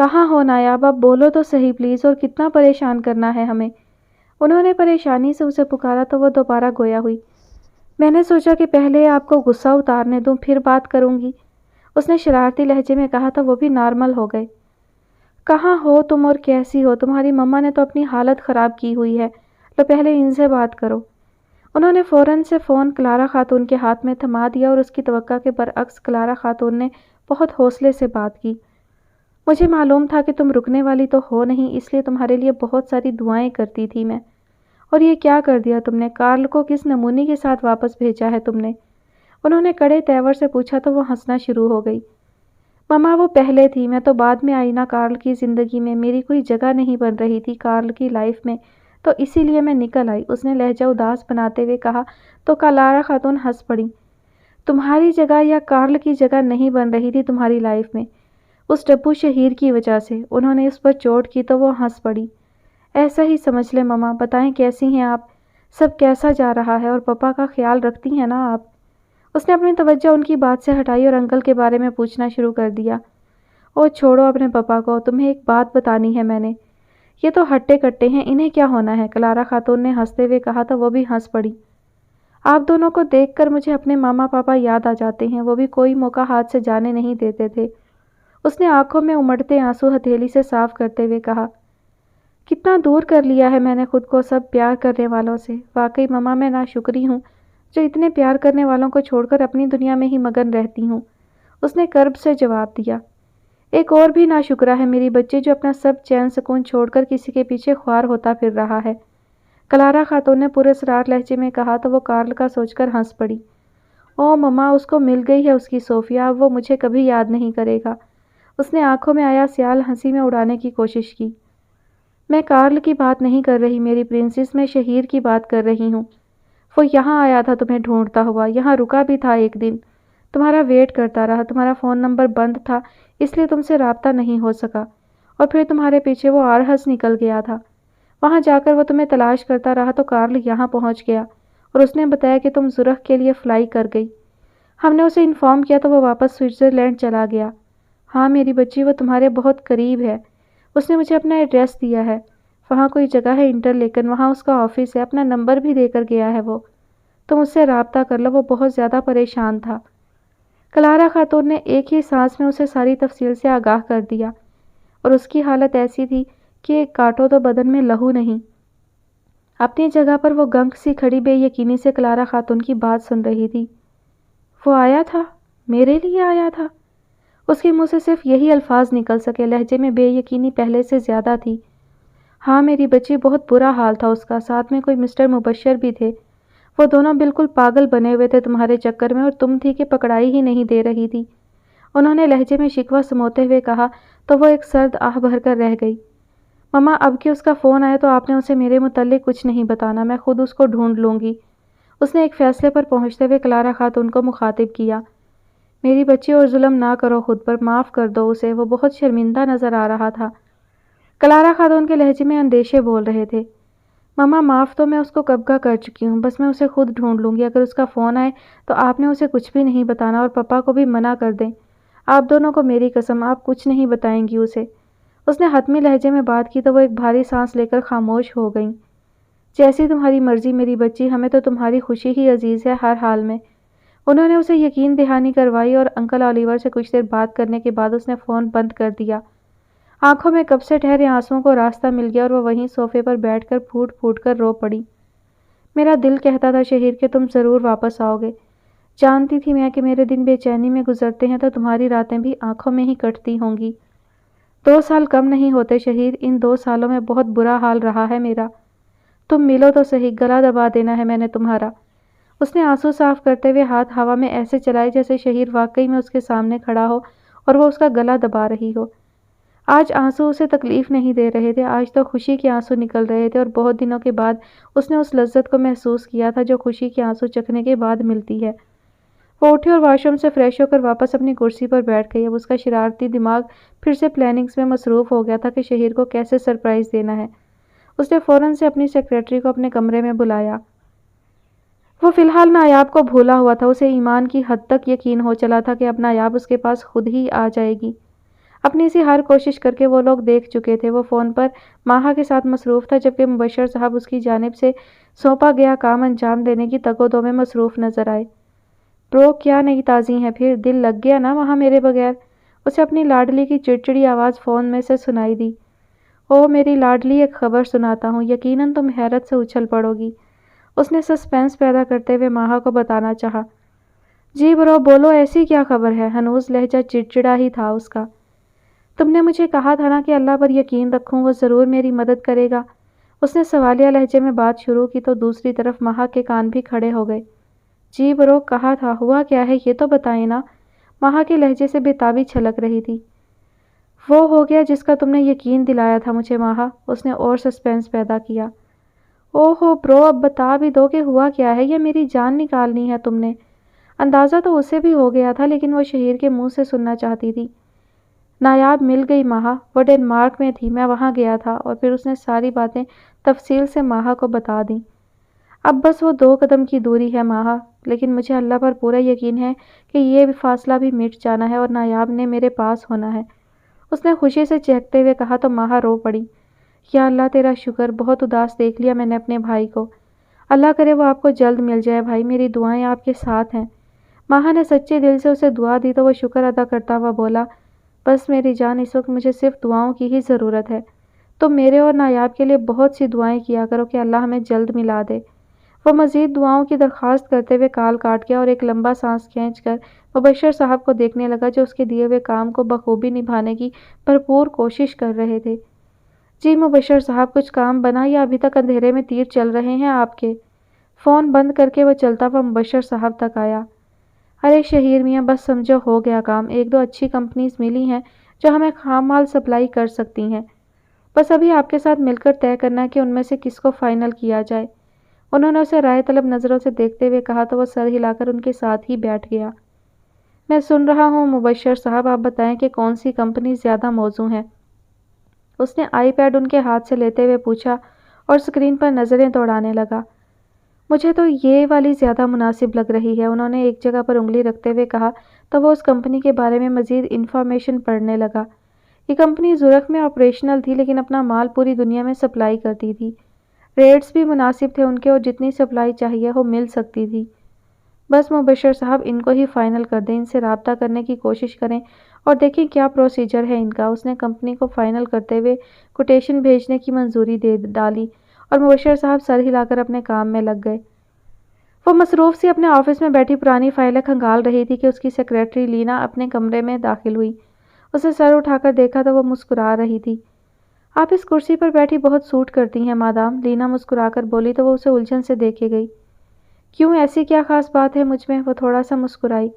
کہاں ہو نایاب؟ اب بولو تو صحیح پلیز، اور کتنا پریشان کرنا ہے ہمیں؟ انہوں نے پریشانی سے اسے پکارا تو وہ دوبارہ گویا ہوئی۔ میں نے سوچا کہ پہلے آپ کو غصہ اتارنے دوں پھر بات کروں گی، اس نے شرارتی لہجے میں کہا تو وہ بھی نارمل ہو گئے۔ کہاں ہو تم اور کیسی ہو؟ تمہاری مما نے تو اپنی حالت خراب کی ہوئی ہے، لو پہلے ان سے بات کرو۔ انہوں نے فوراً سے فون کلارا خاتون کے ہاتھ میں تھما دیا اور اس کی توقع کے برعکس کلارا خاتون نے بہت حوصلے سے بات کی۔ مجھے معلوم تھا کہ تم رکنے والی تو ہو نہیں، اس لیے تمہارے لیے بہت ساری دعائیں کرتی تھی میں۔ اور یہ کیا کر دیا تم نے؟ کارل کو کس نمونی کے ساتھ واپس بھیجا ہے تم نے؟ انہوں نے کڑے تیور سے پوچھا تو وہ ہنسنا شروع ہو گئی۔ مما وہ پہلے تھی، میں تو بعد میں آئی نا کارل کی زندگی میں، میری کوئی جگہ نہیں بن رہی تھی کارل کی لائف میں، تو اسی لیے میں نکل آئی، اس نے لہجہ اداس بناتے ہوئے کہا تو کلارا خاتون ہنس پڑی۔ تمہاری جگہ یا کارل کی جگہ نہیں بن رہی تھی تمہاری لائف میں، اس ڈبو شہیر کی وجہ سے۔ انہوں نے اس پر چوٹ کی تو وہ ہنس پڑی۔ ایسا ہی سمجھ لیں مما، بتائیں کیسی ہیں آپ؟ سب کیسا جا رہا ہے اور پپا کا خیال رکھتی ہیں نا آپ؟ اس نے اپنی توجہ ان کی بات سے ہٹائی اور انکل کے بارے میں پوچھنا شروع کر دیا۔ او چھوڑو اپنے پپا کو، تمہیں ایک بات بتانی ہے میں نے۔ یہ تو ہٹے کٹے ہیں، انہیں کیا ہونا ہے؟ کلارا خاتون نے ہنستے ہوئے کہا تو وہ بھی ہنس پڑی۔ آپ دونوں کو دیکھ کر مجھے اپنے ماما پاپا یاد آ جاتے ہیں، وہ بھی کوئی موقع ہاتھ سے جانے نہیں دیتے تھے۔ اس نے آنکھوں میں امڑتے آنسو ہتھیلی سے صاف کرتے ہوئے کہا۔ کتنا دور کر لیا ہے میں نے خود کو سب پیار کرنے والوں سے، واقعی مما میں ناشکری ہوں جو اتنے پیار کرنے والوں کو چھوڑ کر اپنی دنیا میں ہی مگن رہتی ہوں، اس نے کرب سے جواب دیا۔ ایک اور بھی ناشکرا ہے میری بچی جو اپنا سب چین سکون چھوڑ کر کسی کے پیچھے خوار ہوتا پھر رہا ہے، کلارا خاتون نے پورے اسرار لہجے میں کہا تو وہ کارل کا سوچ کر ہنس پڑی۔ او مما، اس کو مل گئی ہے اس کی صوفیا، اب وہ مجھے کبھی یاد نہیں کرے گا۔ اس نے آنکھوں میں آیا سیال ہنسی میں اڑانے کی کوشش کی۔ میں کارل کی بات نہیں کر رہی میری پرنسس، میں شہیر کی بات کر رہی ہوں۔ وہ یہاں آیا تھا تمہیں ڈھونڈتا ہوا، یہاں رکا بھی تھا ایک دن، تمہارا ویٹ کرتا رہا، تمہارا فون نمبر بند تھا اس لیے تم سے رابطہ نہیں ہو سکا، اور پھر تمہارے پیچھے وہ آرہس نکل گیا تھا، وہاں جا کر وہ تمہیں تلاش کرتا رہا تو کارل یہاں پہنچ گیا اور اس نے بتایا کہ تم زورخ کے لیے فلائی کر گئی۔ ہم نے اسے انفارم کیا تو وہ واپس سوئٹزرلینڈ چلا گیا۔ ہاں میری بچی، وہ تمہارے بہت قریب ہے، اس نے مجھے اپنا ایڈریس دیا ہے، وہاں کوئی جگہ ہے انٹرلیکن، وہاں اس کا آفس ہے، اپنا نمبر بھی دے کر گیا ہے وہ، تم اس سے رابطہ کر لو، وہ بہت زیادہ پریشان تھا۔ کلارا خاتون نے ایک ہی سانس میں اسے ساری تفصیل سے آگاہ کر دیا، اور اس کی حالت ایسی تھی کہ کاٹو تو بدن میں لہو نہیں۔ اپنی جگہ پر وہ گنگ سی کھڑی بے یقینی سے کلارا خاتون کی بات سن رہی تھی۔ وہ آیا تھا؟ میرے لیے آیا تھا؟ اس کے منہ سے صرف یہی الفاظ نکل سکے، لہجے میں بے یقینی پہلے سے زیادہ تھی۔ ہاں میری بچی، بہت برا حال تھا اس کا، ساتھ میں کوئی مسٹر مبشر بھی تھے، وہ دونوں بالکل پاگل بنے ہوئے تھے تمہارے چکر میں، اور تم تھی کہ پکڑائی ہی نہیں دے رہی تھی، انہوں نے لہجے میں شکوہ سموتے ہوئے کہا تو وہ ایک سرد آہ بھر کر رہ گئی۔ مما، اب کہ اس کا فون آیا تو آپ نے اسے میرے متعلق کچھ نہیں بتانا، میں خود اس کو ڈھونڈ لوں گی، اس نے ایک فیصلے پر پہنچتے ہوئے کلارا خاتون کو مخاطب کیا۔ میری بچی، اور ظلم نہ کرو خود پر، معاف کر دو اسے، وہ بہت شرمندہ نظر آ رہا تھا۔ کلارا خاتون کے لہجے میں اندیشے بول رہے تھے۔ مما، معاف تو میں اس کو کب کا کر چکی ہوں، بس میں اسے خود ڈھونڈ لوں گی، اگر اس کا فون آئے تو آپ نے اسے کچھ بھی نہیں بتانا، اور پپا کو بھی منع کر دیں، آپ دونوں کو میری قسم، آپ کچھ نہیں بتائیں گی اسے۔ اس نے حتمی لہجے میں بات کی تو وہ ایک بھاری سانس لے کر خاموش ہو گئیں۔ جیسی تمہاری مرضی میری بچی، ہمیں تو تمہاری خوشی ہی عزیز ہے ہر حال میں، انہوں نے اسے یقین دہانی کروائی، اور انکل اولیور سے کچھ دیر بات کرنے کے بعد اس نے فون بند کر دیا۔ آنکھوں میں کب سے ٹھہرے آنسوؤں کو راستہ مل گیا اور وہ وہیں صوفے پر بیٹھ کر پھوٹ پھوٹ کر رو پڑی۔ میرا دل کہتا تھا شہیر کہ تم ضرور واپس آؤ گے، جانتی تھی میں کہ میرے دن بے چینی میں گزرتے ہیں تو تمہاری راتیں بھی آنکھوں میں ہی کٹتی ہوں گی۔ 2 سال کم نہیں ہوتے شہیر، ان 2 سالوں میں بہت برا حال رہا ہے میرا، تم ملو تو صحیح، گلا دبا دینا ہے میں نے تمہارا۔ اس نے آنسو صاف کرتے ہوئے ہاتھ ہوا میں ایسے چلائے جیسے شہیر واقعی میں اس کے سامنے کھڑا ہو اور وہ اس کا گلا دبا رہی ہو۔ آج آنسو اسے تکلیف نہیں دے رہے تھے، آج تو خوشی کے آنسو نکل رہے تھے، اور بہت دنوں کے بعد اس نے اس لذت کو محسوس کیا تھا جو خوشی کے آنسو چکھنے کے بعد ملتی ہے۔ وہ اٹھی اور واش روم سے فریش ہو کر واپس اپنی کرسی پر بیٹھ گئی۔ اب اس کا شرارتی دماغ پھر سے پلاننگز میں مصروف ہو گیا تھا کہ شہیر کو کیسے سرپرائز دینا ہے۔ اس نے فوراً سے اپنی سیکریٹری کو اپنے کمرے میں بلایا۔ وہ فی الحال نایاب کو بھولا ہوا تھا، اسے ایمان کی حد تک یقین ہو چلا تھا کہ اب نایاب اس کے پاس خود ہی آ جائے گی۔ اپنی سی ہر کوشش کر کے وہ لوگ دیکھ چکے تھے۔ وہ فون پر ماہا کے ساتھ مصروف تھا، جبکہ مبشر صاحب اس کی جانب سے سونپا گیا کام انجام دینے کی تگ و دو میں مصروف نظر آئے۔ برو، کیا نئی تازی ہے پھر؟ دل لگ گیا نا وہاں میرے بغیر؟ اسے اپنی لاڈلی کی چڑچڑی آواز فون میں سے سنائی دی۔ او میری لاڈلی، ایک خبر سناتا ہوں، یقیناً تم حیرت سے اچھل پڑو گی، اس نے سسپینس پیدا کرتے ہوئے ماہا کو بتانا چاہا۔ جی برو بولو، ایسی کیا خبر ہے؟ ہنوز لہجہ چڑچڑا ہی تھا اس کا۔ تم نے مجھے کہا تھا نا کہ اللہ پر یقین رکھوں، وہ ضرور میری مدد کرے گا۔ اس نے سوالیہ لہجے میں بات شروع کی تو دوسری طرف ماہا کے کان بھی کھڑے ہو گئے۔ جی برو، کہا تھا، ہوا کیا ہے یہ تو بتائیں نا؟ ماہا کے لہجے سے بےتابی چھلک رہی تھی۔ وہ ہو گیا جس کا تم نے یقین دلایا تھا مجھے ماہا، اس نے اور سسپینس پیدا کیا۔ او ہو برو، اب بتا بھی دو کہ ہوا کیا ہے، یا میری جان نکالنی ہے تم نے؟ اندازہ تو اسے بھی ہو گیا تھا، لیکن وہ شہیر کے منہ سے سننا چاہتی تھی۔ نایاب مل گئی ماہا، وہ ڈنمارک میں تھی، میں وہاں گیا تھا، اور پھر اس نے ساری باتیں تفصیل سے ماہا کو بتا دیں۔ اب بس وہ 2 قدم کی دوری ہے ماہا، لیکن مجھے اللہ پر پورا یقین ہے کہ یہ فاصلہ بھی مٹ جانا ہے اور نایاب نے میرے پاس ہونا ہے، اس نے خوشی سے چہکتے ہوئے کہا تو ماہا رو پڑی۔ یا اللہ تیرا شکر، بہت اداس دیکھ لیا میں نے اپنے بھائی کو، اللہ کرے وہ آپ کو جلد مل جائے بھائی، میری دعائیں آپ کے ساتھ ہیں۔ ماہا نے سچے دل سے اسے دعا دی تو وہ شکر ادا کرتا ہوا بولا، بس میری جان، اس وقت مجھے صرف دعاؤں کی ہی ضرورت ہے، تم میرے اور نایاب کے لیے بہت سی دعائیں کیا کرو کہ اللہ ہمیں جلد ملا دے۔ وہ مزید دعاؤں کی درخواست کرتے ہوئے کال کاٹ گیا اور ایک لمبا سانس کھینچ کر مبشر صاحب کو دیکھنے لگا جو اس کے دیے ہوئے کام کو بخوبی نبھانے کی بھرپور کوشش کر رہے تھے۔ جی مبشر صاحب، کچھ کام بنا یا ابھی تک اندھیرے میں تیر چل رہے ہیں آپ کے؟ فون بند کر کے وہ چلتا ہوا مبشر صاحب تک آیا۔ ارے شہیر میاں، بس سمجھو ہو گیا کام، 1-2 اچھی کمپنیز ملی ہیں جو ہمیں خام مال سپلائی کر سکتی ہیں، بس ابھی آپ کے ساتھ مل کر طے کرنا ہے کہ ان میں سے کس کو فائنل کیا جائے۔ انہوں نے اسے رائے طلب نظروں سے دیکھتے ہوئے کہا تو وہ سر ہلا کر ان کے ساتھ ہی بیٹھ گیا۔ میں سن رہا ہوں مبشر صاحب، آپ بتائیں کہ کون سی کمپنی زیادہ موزوں ہے؟ اس نے آئی پیڈ ان کے ہاتھ سے لیتے ہوئے پوچھا اور اسکرین پر نظریں دوڑانے لگا۔ مجھے تو یہ والی زیادہ مناسب لگ رہی ہے، انہوں نے ایک جگہ پر انگلی رکھتے ہوئے کہا تو وہ اس کمپنی کے بارے میں مزید انفارمیشن پڑھنے لگا۔ یہ کمپنی زورخ میں آپریشنل تھی لیکن اپنا مال پوری دنیا میں سپلائی کرتی تھی، ریٹس بھی مناسب تھے ان کے اور جتنی سپلائی چاہیے ہو مل سکتی تھی۔ بس مبشر صاحب ان کو ہی فائنل کر دیں، ان سے رابطہ کرنے کی کوشش کریں اور دیکھیں کیا پروسیجر ہے ان کا۔ اس نے کمپنی کو فائنل کرتے ہوئے کوٹیشن بھیجنے کی منظوری دے ڈالی اور مبشر صاحب سر ہلا کر اپنے کام میں لگ گئے۔ وہ مصروف سی اپنے آفس میں بیٹھی پرانی فائلیں کھنگال رہی تھی کہ اس کی سیکریٹری لینا اپنے کمرے میں داخل ہوئی۔ اسے سر اٹھا کر دیکھا تو وہ مسکرا رہی تھی۔ آپ اس کرسی پر بیٹھی بہت سوٹ کرتی ہیں مادام، لینا مسکرا کر بولی تو وہ اسے الجھن سے دیکھے گئی۔ کیوں، ایسی کیا خاص بات ہے مجھ میں؟ وہ تھوڑا سا مسکرائی۔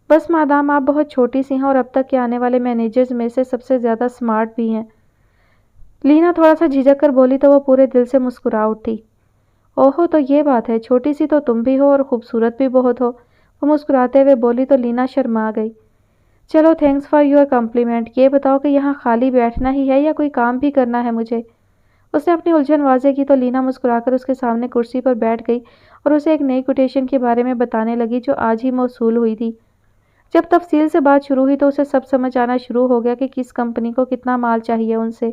بس مادام، آپ بہت چھوٹی سی ہیں اور اب تک کے آنے والے مینیجرز میں سے سب سے زیادہ سمارٹ بھی ہیں۔ لینا تھوڑا سا جھجک کر بولی تو وہ پورے دل سے مسکرا اٹھی۔ اوہو، تو یہ بات ہے، چھوٹی سی تو تم بھی ہو اور خوبصورت بھی بہت ہو، وہ مسکراتے ہوئے بولی تو لینا شرما گئی۔ چلو، تھینکس فار یور کمپلیمنٹ، یہ بتاؤ کہ یہاں خالی بیٹھنا ہی ہے یا کوئی کام بھی کرنا ہے مجھے؟ اس نے اپنی الجھن واضح کی تو لینا مسکرا کر اس کے سامنے کرسی پر بیٹھ گئی اور اسے ایک نئی کوٹیشن کے بارے میں بتانے لگی جو آج ہی موصول ہوئی تھی۔ جب تفصیل سے بات شروع ہوئی تو اسے سب سمجھ آنا شروع ہو گیا کہ کس کمپنی کو کتنا مال چاہیے ان سے۔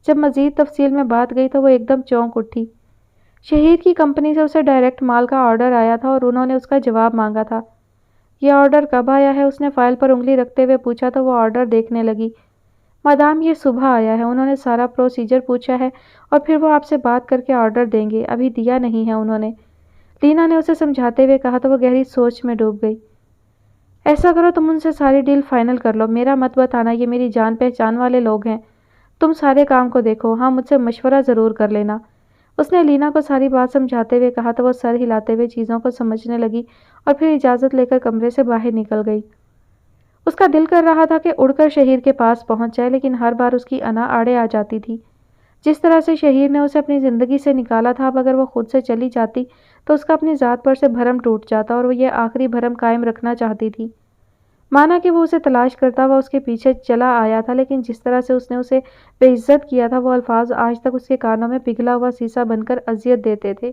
جب مزید تفصیل میں بات گئی تو وہ ایک دم چونک اٹھی۔ شہیر کی کمپنی سے اسے ڈائریکٹ مال کا آرڈر آیا تھا اور انہوں نے اس کا جواب مانگا تھا۔ یہ آرڈر کب آیا ہے؟ اس نے فائل پر انگلی رکھتے ہوئے پوچھا تو وہ آرڈر دیکھنے لگی۔ مادام، یہ صبح آیا ہے، انہوں نے سارا پروسیجر پوچھا ہے اور پھر وہ آپ سے بات کر کے آرڈر دیں گے، ابھی دیا نہیں ہے انہوں نے، لینا نے اسے سمجھاتے ہوئے کہا تو وہ گہری سوچ میں ڈوب گئی۔ ایسا کرو، تم ان سے ساری ڈیل فائنل کر لو، میرا مت بتانا، یہ میری جان پہچان والے لوگ ہیں، تم سارے کام کو دیکھو، ہاں مجھ سے مشورہ ضرور کر لینا۔ اس نے لینا کو ساری بات سمجھاتے ہوئے کہا تو وہ سر ہلاتے ہوئے چیزوں کو سمجھنے لگی اور پھر اجازت لے کر کمرے سے باہر نکل گئی۔ اس کا دل کر رہا تھا کہ اڑ کر شہیر کے پاس پہنچ جائے، لیکن ہر بار اس کی انا آڑے آ جاتی تھی۔ جس طرح سے شہیر نے اسے اپنی زندگی سے نکالا تھا، اب اگر وہ خود سے چلی جاتی تو اس کا اپنی ذات پر سے بھرم ٹوٹ جاتا اور وہ یہ آخری بھرم قائم رکھنا چاہتی تھی۔ مانا کہ وہ اسے تلاش کرتا ہوا اس کے پیچھے چلا آیا تھا، لیکن جس طرح سے اس نے اسے بے عزت کیا تھا وہ الفاظ آج تک اس کے کانوں میں پگھلا ہوا سیسا بن کر اذیت دیتے تھے۔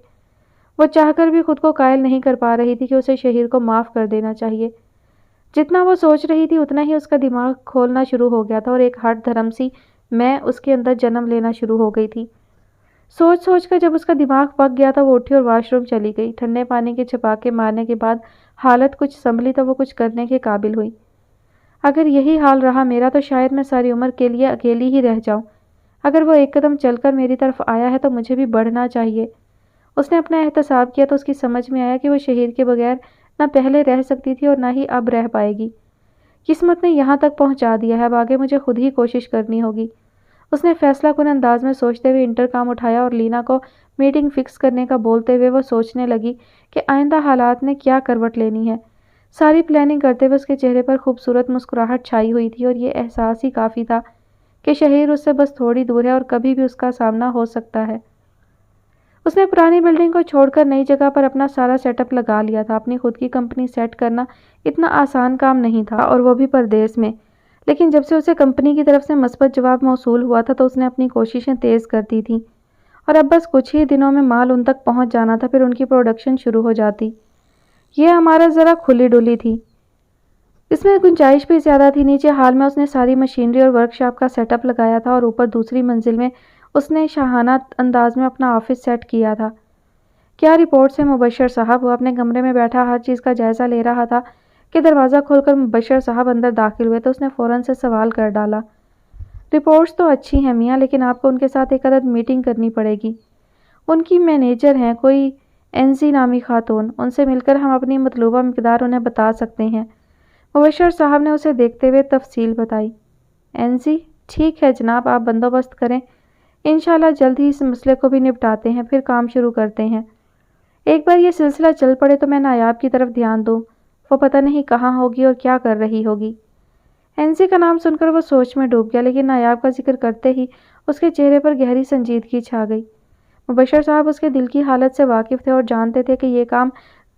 وہ چاہ کر بھی خود کو قائل نہیں کر پا رہی تھی کہ اسے شہیر کو معاف کر دینا چاہیے۔ جتنا وہ سوچ رہی تھی اتنا ہی اس کا دماغ کھولنا شروع ہو گیا تھا اور ایک ہٹ دھرم سی میں اس کے اندر جنم لینا شروع ہو گئی تھی۔ سوچ سوچ کر جب اس کا دماغ پک گیا تھا وہ اٹھی اور واش روم چلی گئی۔ ٹھنڈے پانی کے چھپاکے مارنے کے بعد حالت کچھ سنبھلی تو وہ کچھ کرنے کے قابل ہوئی۔ اگر یہی حال رہا میرا تو شاید میں ساری عمر کے لیے اکیلی ہی رہ جاؤں۔ اگر وہ ایک قدم چل کر میری طرف آیا ہے تو مجھے بھی بڑھنا چاہیے۔ اس نے اپنا احتساب کیا تو اس کی سمجھ میں آیا کہ وہ شہیر کے بغیر نہ پہلے رہ سکتی تھی اور نہ ہی اب رہ پائے گی۔ قسمت نے یہاں تک پہنچا دیا ہے، اب آگے مجھے خود ہی کوشش کرنی ہوگی۔ اس نے فیصلہ کن انداز میں سوچتے ہوئے انٹرکام اٹھایا اور لینا کو میٹنگ فکس کرنے کا بولتے ہوئے وہ سوچنے لگی کہ آئندہ حالات نے کیا کروٹ لینی ہے۔ ساری پلاننگ کرتے ہوئے اس کے چہرے پر خوبصورت مسکراہٹ چھائی ہوئی تھی اور یہ احساس ہی کافی تھا کہ شہیر اس سے بس تھوڑی دور ہے اور کبھی بھی اس کا سامنا ہو سکتا ہے۔ اس نے پرانی بلڈنگ کو چھوڑ کر نئی جگہ پر اپنا سارا سیٹ اپ لگا لیا تھا۔ اپنی خود کی کمپنی سیٹ کرنا اتنا آسان کام نہیں تھا اور وہ بھی پردیس میں، لیکن جب سے اسے کمپنی کی طرف سے مثبت جواب موصول ہوا تھا تو اس نے اپنی کوششیں تیز کر دی تھیں اور اب بس کچھ ہی دنوں میں مال ان تک پہنچ جانا تھا، پھر ان کی پروڈکشن شروع ہو جاتی۔ یہ عمارت ذرا کھلی ڈلی تھی، اس میں گنجائش بھی زیادہ تھی۔ نیچے ہال میں اس نے ساری مشینری اور ورک شاپ کا سیٹ اپ لگایا تھا اور اوپر دوسری منزل میں اس نے شاہانہ انداز میں اپنا آفس سیٹ کیا تھا۔ کیا رپورٹ ہے مبشر صاحب؟ وہ اپنے کمرے میں بیٹھا ہر چیز کا جائزہ لے رہا تھا کہ دروازہ کھول کر مبشر صاحب اندر داخل ہوئے تو اس نے فوراً سے سوال کر ڈالا۔ رپورٹس تو اچھی ہیں میاں، لیکن آپ کو ان کے ساتھ ایک عدد میٹنگ کرنی پڑے گی۔ ان کی مینیجر ہیں کوئی اینزی نامی خاتون، ان سے مل کر ہم اپنی مطلوبہ مقدار انہیں بتا سکتے ہیں۔ مبشر صاحب نے اسے دیکھتے ہوئے تفصیل بتائی۔ اینزی؟ ٹھیک ہے جناب، آپ بندوبست کریں، انشاءاللہ جلد ہی اس مسئلے کو بھی نپٹاتے ہیں، پھر کام شروع کرتے ہیں۔ ایک بار یہ سلسلہ چل پڑے تو میں نایاب کی طرف دھیان دوں، وہ پتہ نہیں کہاں ہوگی اور کیا کر رہی ہوگی۔ اینزی کا نام سن کر وہ سوچ میں ڈوب گیا، لیکن نایاب کا ذکر کرتے ہی اس کے چہرے پر گہری سنجیدگی چھا گئی۔ مبشر صاحب اس کے دل کی حالت سے واقف تھے اور جانتے تھے کہ یہ کام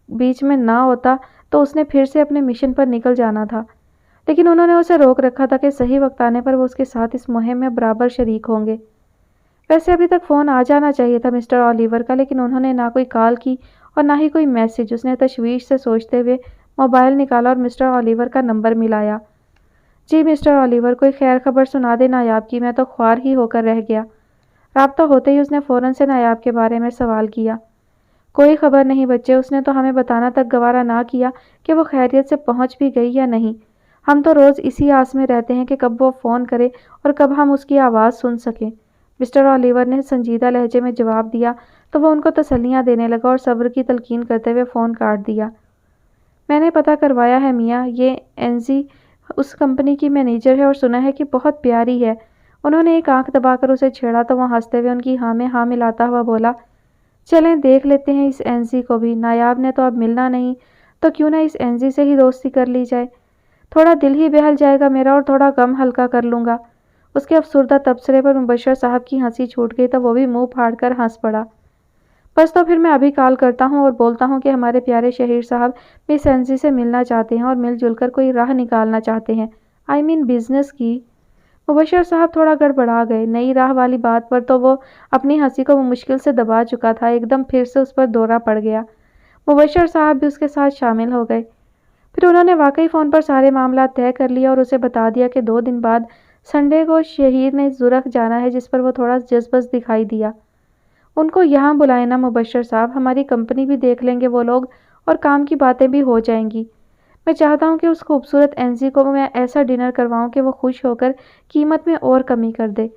بیچ میں نہ ہوتا تو اس نے پھر سے اپنے مشن پر نکل جانا تھا، لیکن انہوں نے اسے روک رکھا تھا کہ صحیح وقت آنے پر وہ اس کے ساتھ اس مہم میں برابر شریک ہوں گے۔ ویسے ابھی تک فون آ جانا چاہیے تھا مسٹر اولیور کا، لیکن انہوں نے نہ کوئی کال کی اور نہ ہی کوئی میسج۔ اس نے تشویش سے سوچتے ہوئے موبائل نکالا اور مسٹر اولیور کا نمبر ملایا۔ جی مسٹر اولیور، کوئی خیر خبر سنا دے نایاب کی، میں تو خوار ہی ہو کر رہ گیا۔ رابطہ ہوتے ہی اس نے فوراً سے نایاب کے بارے میں سوال کیا۔ کوئی خبر نہیں بچے، اس نے تو ہمیں بتانا تک گوارا نہ کیا کہ وہ خیریت سے پہنچ بھی گئی یا نہیں۔ ہم تو روز اسی آس میں رہتے ہیں کہ کب وہ فون کرے اور کب ہم اس کی آواز سن سکیں۔ مسٹر اولیور نے سنجیدہ لہجے میں جواب دیا تو وہ ان کو تسلیاں دینے لگا اور صبر کی تلقین کرتے ہوئے فون کاٹ دیا۔ میں نے پتہ کروایا ہے میاں، یہ اینزی اس کمپنی کی مینیجر ہے اور سنا ہے کہ بہت پیاری ہے۔ انہوں نے ایک آنکھ دبا کر اسے چھیڑا تو وہ ہنستے ہوئے ان کی ہاں میں ہاں ملاتا ہوا بولا، چلیں دیکھ لیتے ہیں اس اینزی کو بھی۔ نایاب نے تو اب ملنا نہیں تو کیوں نہ اس اینزی سے ہی دوستی کر لی جائے، تھوڑا دل ہی بہل جائے گا میرا اور تھوڑا غم ہلکا کر لوں گا۔ اس کے افسردہ تبصرے پر مبشر صاحب کی ہنسی چھوٹ گئی تو وہ بھی منہ پھاڑ کر ہنس پڑا۔ بس تو پھر میں ابھی کال کرتا ہوں اور بولتا ہوں کہ ہمارے پیارے شہیر صاحب مس اینزی سے ملنا چاہتے ہیں اور مل جل کر کوئی راہ نکالنا چاہتے ہیں، بزنس کی۔ مبشر صاحب تھوڑا گڑبڑا گئے۔ نئی راہ والی بات پر تو وہ اپنی ہنسی کو مشکل سے دبا چکا تھا، ایک دم پھر سے اس پر دورہ پڑ گیا۔ مبشر صاحب بھی اس کے ساتھ شامل ہو گئے۔ پھر انہوں نے واقعی فون پر سارے معاملات طے کر لیا اور اسے بتا دیا کہ 2 دن بعد سنڈے کو شہیر نے زرخ جانا ہے، جس پر وہ تھوڑا جذبس دکھائی دیا۔ ان کو یہاں بلائیں نا مبشر صاحب، ہماری کمپنی بھی دیکھ لیں گے وہ لوگ اور کام کی باتیں بھی ہو جائیں گی۔ میں چاہتا ہوں کہ اس خوبصورت اینزی کو میں ایسا ڈنر کرواؤں کہ وہ خوش ہو کر قیمت میں اور کمی کر دے۔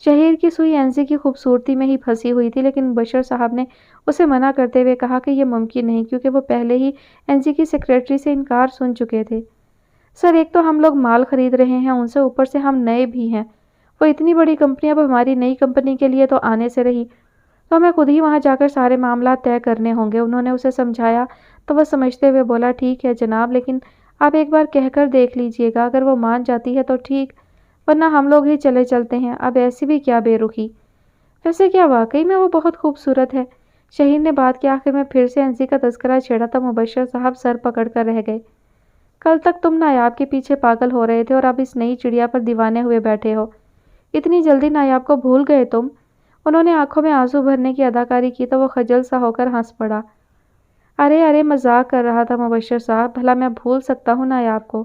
شہیر کی سوئی اینزی کی خوبصورتی میں ہی پھنسی ہوئی تھی، لیکن مبشر صاحب نے اسے منع کرتے ہوئے کہا کہ یہ ممکن نہیں، کیونکہ وہ پہلے ہی اینزی کی سیکریٹری سے انکار سن چکے تھے۔ سر ایک تو ہم لوگ مال خرید رہے ہیں ان سے، اوپر سے ہم نئے بھی ہیں، وہ اتنی بڑی کمپنی اب ہماری نئی کمپنی کے لیے تو آنے سے رہی، تو ہمیں خود ہی وہاں جا کر سارے معاملات طے کرنے ہوں گے۔ انہوں نے اسے سمجھایا تو وہ سمجھتے ہوئے بولا، ٹھیک ہے جناب، لیکن آپ ایک بار کہہ کر دیکھ لیجئے گا، اگر وہ مان جاتی ہے تو ٹھیک، ورنہ ہم لوگ ہی چلے چلتے ہیں، اب ایسی بھی کیا بے رخی۔ ویسے کیا واقعی میں وہ بہت خوبصورت ہے؟ شہیر نے بات کے آخر میں پھر سے اینزی کا تذکرہ چھیڑا تو مبشر صاحب سر پکڑ کر رہ گئے۔ کل تک تم نایاب کے پیچھے پاگل ہو رہے تھے اور اب اس نئی چڑیا پر دیوانے ہوئے بیٹھے ہو، اتنی جلدی نایاب کو بھول گئے تم؟ انہوں نے آنکھوں میں آنسو بھرنے کی اداکاری کی تو وہ خجل سا ہو کر ہنس پڑا۔ ارے مذاق کر رہا تھا مبشر صاحب، بھلا میں بھول سکتا ہوں نایاب کو؟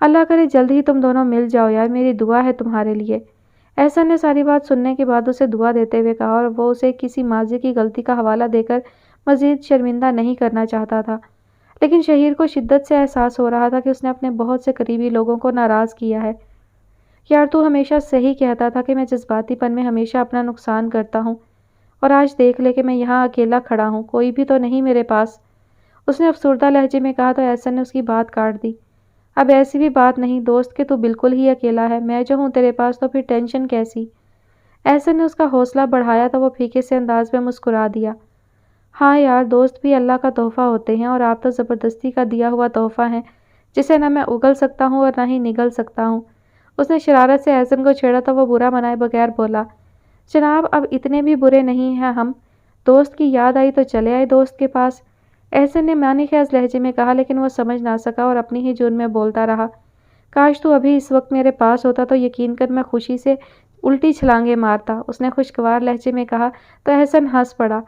اللہ کرے جلد ہی تم دونوں مل جاؤ یار، میری دعا ہے تمہارے لیے۔ احسن نے ساری بات سننے کے بعد اسے دعا دیتے ہوئے کہا، اور وہ اسے کسی ماضی کی غلطی کا حوالہ دے کر مزید شرمندہ نہیں کرنا چاہتا تھا، لیکن شہیر کو شدت سے احساس ہو رہا تھا کہ اس نے اپنے بہت سے قریبی لوگوں کو ناراض کیا ہے۔ یار تو ہمیشہ صحیح کہتا تھا کہ میں جذباتی پن میں ہمیشہ اپنا نقصان کرتا ہوں، اور آج دیکھ لے کہ میں یہاں اکیلا کھڑا ہوں، کوئی بھی تو نہیں میرے پاس۔ اس نے افسردہ لہجے میں کہا تو احسن نے اس کی بات کاٹ دی۔ اب ایسی بھی بات نہیں دوست کہ تو بالکل ہی اکیلا ہے، میں جو ہوں تیرے پاس تو پھر ٹینشن کیسی؟ احسن نے اس کا حوصلہ بڑھایا تو وہ پھیکے سے انداز میں مسکرا دیا۔ ہاں یار، دوست بھی اللہ کا تحفہ ہوتے ہیں، اور آپ تو زبردستی کا دیا ہوا تحفہ ہیں جسے نہ میں اگل سکتا ہوں اور نہ ہی نگل سکتا ہوں۔ اس نے شرارت سے احسن کو چھیڑا تو وہ برا منائے بغیر بولا، جناب اب اتنے بھی برے نہیں ہیں ہم، دوست کی یاد آئی تو چلے آئے دوست کے پاس۔ احسن نے معنی خیز لہجے میں کہا، لیکن وہ سمجھ نہ سکا اور اپنی ہی جون میں بولتا رہا، کاش تو ابھی اس وقت میرے پاس ہوتا تو یقین کر میں خوشی سے الٹی چھلانگیں مارتا۔ اس نے خوشگوار لہجے میں کہا تو احسن ہنس پڑا،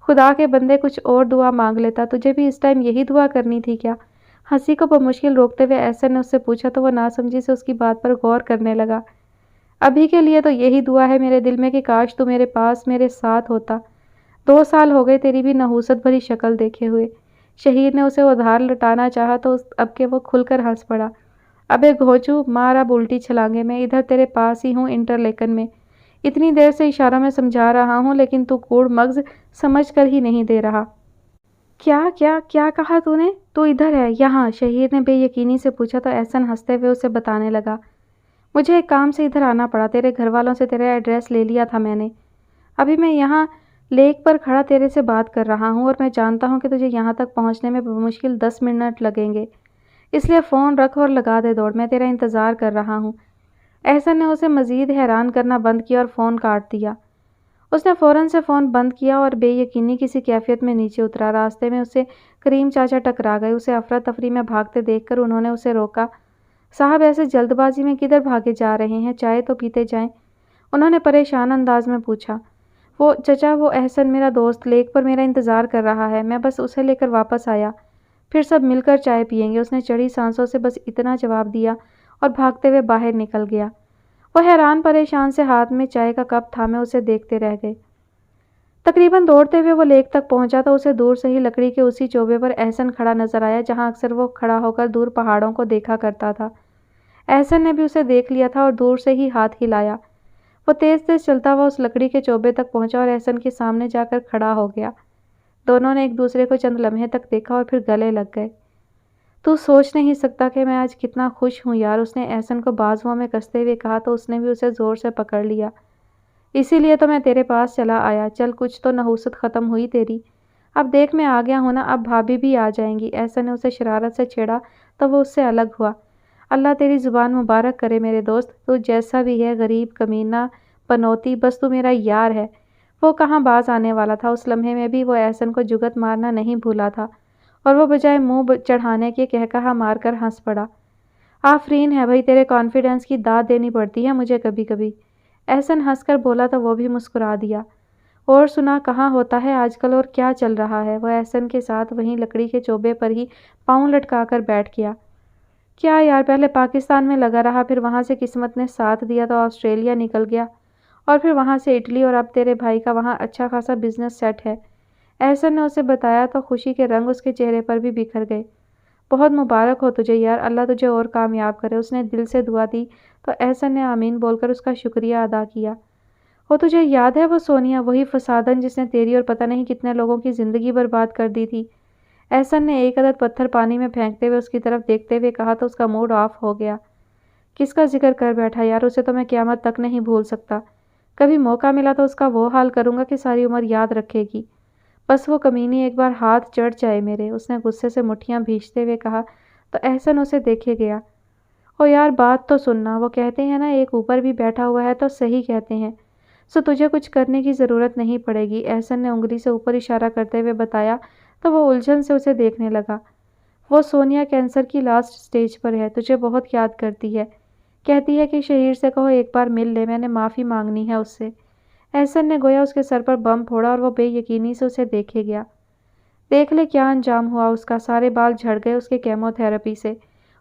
خدا کے بندے کچھ اور دعا مانگ لیتا، تجھے بھی اس ٹائم یہی دعا کرنی تھی کیا؟ ہنسی کو بمشکل روکتے ہوئے احسن نے اس سے پوچھا تو وہ ناسمجھی سے اس کی بات پر غور کرنے لگا۔ ابھی کے لیے تو یہی دعا ہے میرے دل میں کہ کاش تو میرے پاس میرے ساتھ ہوتا۔ 2 سال ہو گئے تیری بھی نحوست بھری شکل دیکھے ہوئے۔ شہیر نے اسے ادھار لٹانا چاہا تو اب کہ وہ کھل کر ہنس پڑا، ابے گھوچو مار اب الٹی چھلانگے، میں ادھر تیرے پاس ہی ہوں انٹرلیکن میں، اتنی دیر سے اشاروں میں سمجھا رہا ہوں لیکن تو کوڑ مغز سمجھ کر ہی نہیں دے رہا۔ کیا کہا تو نے؟ تو ادھر ہے یہاں؟ شہیر نے بے یقینی سے پوچھا تو احسن ہنستے ہوئے اسے بتانے لگا، مجھے ایک کام سے ادھر آنا پڑا، تیرے گھر والوں سے تیرا ایڈریس لے لیا تھا میں نے، ابھی میں یہاں لیک پر کھڑا تیرے سے بات کر رہا ہوں اور میں جانتا ہوں کہ تجھے یہاں تک پہنچنے میں بمشکل 10 منٹ لگیں گے، اس لیے فون رکھ اور لگا دے دوڑ، میں تیرا انتظار کر رہا ہوں۔ احسن نے اسے مزید حیران کرنا بند کیا اور فون کاٹ دیا۔ اس نے فوراً سے فون بند کیا اور بے یقینی کسی کیفیت میں نیچے اترا۔ راستے میں اسے کریم چاچا ٹکرا گئے، اسے افراتفری میں بھاگتے دیکھ کر انہوں نے اسے روکا، صاحب ایسے جلد بازی میں کدھر بھاگے جا رہے ہیں، چائے تو پیتے جائیں، انہوں نے پریشان انداز میں پوچھا۔ وہ چچا وہ احسن میرا دوست لیک پر میرا انتظار کر رہا ہے، میں بس اسے لے کر واپس آیا، پھر سب مل کر چائے پیئیں گے، اس نے چڑھی سانسوں سے بس اتنا جواب دیا اور بھاگتے ہوئے باہر نکل گیا۔ وہ حیران پریشان سے ہاتھ میں چائے کا کپ تھامے اسے دیکھتے رہ گئے۔ تقریباً دوڑتے ہوئے وہ لیک تک پہنچا تو اسے دور سے ہی لکڑی کے اسی چوبے پر احسن کھڑا نظر آیا جہاں اکثر وہ کھڑا ہو کر دور پہاڑوں کو دیکھا کرتا تھا۔ احسن نے بھی اسے دیکھ لیا تھا اور دور سے ہی ہاتھ ہلایا۔ وہ تیز تیز چلتا ہوا اس لکڑی کے چوبے تک پہنچا اور احسن کے سامنے جا کر کھڑا ہو گیا۔ دونوں نے ایک دوسرے کو چند لمحے تک دیکھا اور پھر گلے لگ گئے۔ تو سوچ نہیں سکتا کہ میں آج کتنا خوش ہوں یار، اس نے احسن کو بازوؤں میں کستے ہوئے کہا تو اس نے بھی اسے زور سے پکڑ لیا۔ اسی لیے تو میں تیرے پاس چلا آیا، چل کچھ تو نحوست ختم ہوئی تیری، اب دیکھ میں آ گیا ہوں نا، اب بھابھی بھی آ جائیں گی۔ احسن نے اسے شرارت سے چھیڑا تو وہ اس سے الگ ہوا۔ اللہ تیری زبان مبارک کرے میرے دوست، تو جیسا بھی ہے غریب کمینہ پنوتی، بس تو میرا یار ہے۔ وہ کہاں باز آنے والا تھا، اس لمحے میں بھی وہ احسن کو جگت مارنا نہیں بھولا تھا، اور وہ بجائے منہ چڑھانے کے کہا مار کر ہنس پڑا۔ آفرین ہے بھائی، تیرے کانفیڈنس کی داد دینی پڑتی ہے مجھے کبھی کبھی، احسن ہنس کر بولا تو وہ بھی مسکرا دیا۔ اور سنا کہاں ہوتا ہے آج کل اور کیا چل رہا ہے؟ وہ احسن کے ساتھ وہیں لکڑی کے چوبے پر ہی پاؤں لٹکا کر بیٹھ گیا۔ کیا یار، پہلے پاکستان میں لگا رہا، پھر وہاں سے قسمت نے ساتھ دیا تو آسٹریلیا نکل گیا، اور پھر وہاں سے اٹلی، اور اب تیرے بھائی کا وہاں اچھا خاصا بزنس سیٹ ہے۔ احسن نے اسے بتایا تو خوشی کے رنگ اس کے چہرے پر بھی بکھر گئے۔ بہت مبارک ہو تجھے یار، اللہ تجھے اور کامیاب کرے، اس نے دل سے دعا دی تو احسن نے آمین بول کر اس کا شکریہ ادا کیا۔ وہ تجھے یاد ہے وہ سونیا، وہی فسادن جس نے تیری اور پتہ نہیں کتنے لوگوں کی زندگی برباد کر دی تھی؟ احسن نے ایک عدد پتھر پانی میں پھینکتے ہوئے اس کی طرف دیکھتے ہوئے کہا تو اس کا موڈ آف ہو گیا۔ کس کا ذکر کر بیٹھا یار، اسے تو میں قیامت تک نہیں بھول سکتا، کبھی موقع ملا تو اس کا وہ حال کروں گا کہ ساری عمر یاد رکھے گی، بس وہ کمینی ایک بار ہاتھ چڑھ جائے میرے، اس نے غصے سے مٹھیاں بھیجتے ہوئے کہا تو احسن اسے دیکھے گیا۔ او یار بات تو سننا، وہ کہتے ہیں نا ایک اوپر بھی بیٹھا ہوا ہے تو صحیح کہتے ہیں، سو تجھے کچھ کرنے کی ضرورت نہیں پڑے گی، احسن نے انگلی سے اوپر اشارہ کرتے ہوئے بتایا تو وہ الجھن سے اسے دیکھنے لگا۔ وہ سونیا کینسر کی لاسٹ سٹیج پر ہے، تجھے بہت یاد کرتی ہے، کہتی ہے کہ شہیر سے کہو ایک بار مل لے، میں نے معافی مانگنی ہے اس سے۔ احسن نے گویا اس کے سر پر بم پھوڑا اور وہ بے یقینی سے اسے دیکھے گیا۔ دیکھ لے کیا انجام ہوا اس کا، سارے بال جھڑ گئے اس کے کیمو تھراپی سے،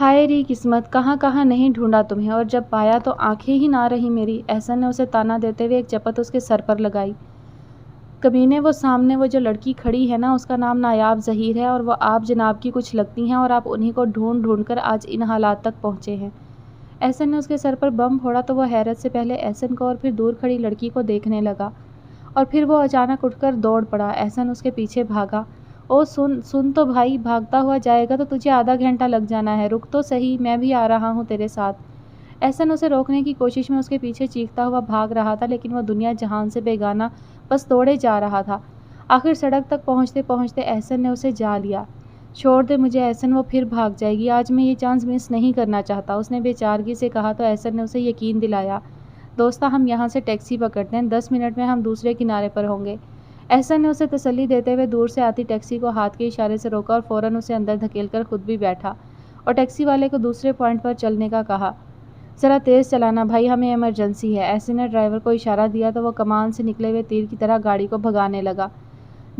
ہائے ری قسمت، کہاں کہاں نہیں ڈھونڈا تمہیں، اور جب پایا تو آنکھیں ہی نہ رہی میری۔ احسن نے اسے تانا دیتے ہوئے ایک چپت اس کے سر پر لگائی۔ کمینے، وہ سامنے وہ جو لڑکی کھڑی ہے نا، اس کا نام نایاب ظہیر ہے، اور وہ آپ جناب کی کچھ لگتی ہیں، اور آپ انہی کو ڈھونڈ ڈھونڈ کر آج ان حالات تک پہنچے ہیں۔ احسن نے اس کے سر پر بم پھوڑا تو وہ حیرت سے پہلے احسن کو اور پھر دور کھڑی لڑکی کو دیکھنے لگا، اور پھر وہ اچانک اٹھ کر دوڑ پڑا۔ احسن اس کے پیچھے بھاگا۔ او سن تو بھائی، بھاگتا ہوا جائے گا تو تجھے آدھا گھنٹہ لگ جانا ہے، رک تو صحیح، میں بھی آ رہا ہوں تیرے ساتھ۔ احسن اسے روکنے کی کوشش میں اس کے پیچھے چیختا ہوا بھاگ رہا تھا، لیکن وہ دنیا جہان سے بیگانہ بس دوڑے جا رہا تھا۔ آخر سڑک تک پہنچتے پہنچتے احسن نے اسے جا لیا۔ چھوڑ دے مجھے احسن، وہ پھر بھاگ جائے گی، آج میں یہ چانس مس نہیں کرنا چاہتا، اس نے بے چارگی سے کہا تو احسن نے اسے یقین دلایا۔ دوستا، ہم یہاں سے ٹیکسی پکڑتے ہیں، 10 منٹ میں ہم دوسرے کنارے پر ہوں گے۔ احسن نے اسے تسلی دیتے ہوئے دور سے آتی ٹیکسی کو ہاتھ کے اشارے سے روکا اور فوراً اسے اندر دھکیل کر خود بھی بیٹھا اور ٹیکسی والے کو دوسرے پوائنٹ پر چلنے کا کہا۔ ذرا تیز چلانا بھائی، ہمیں ایمرجنسی ہے۔ احسن نے ڈرائیور کو اشارہ دیا تو وہ کمان سے نکلے ہوئے تیر کی طرح گاڑی کو بھگانے لگا۔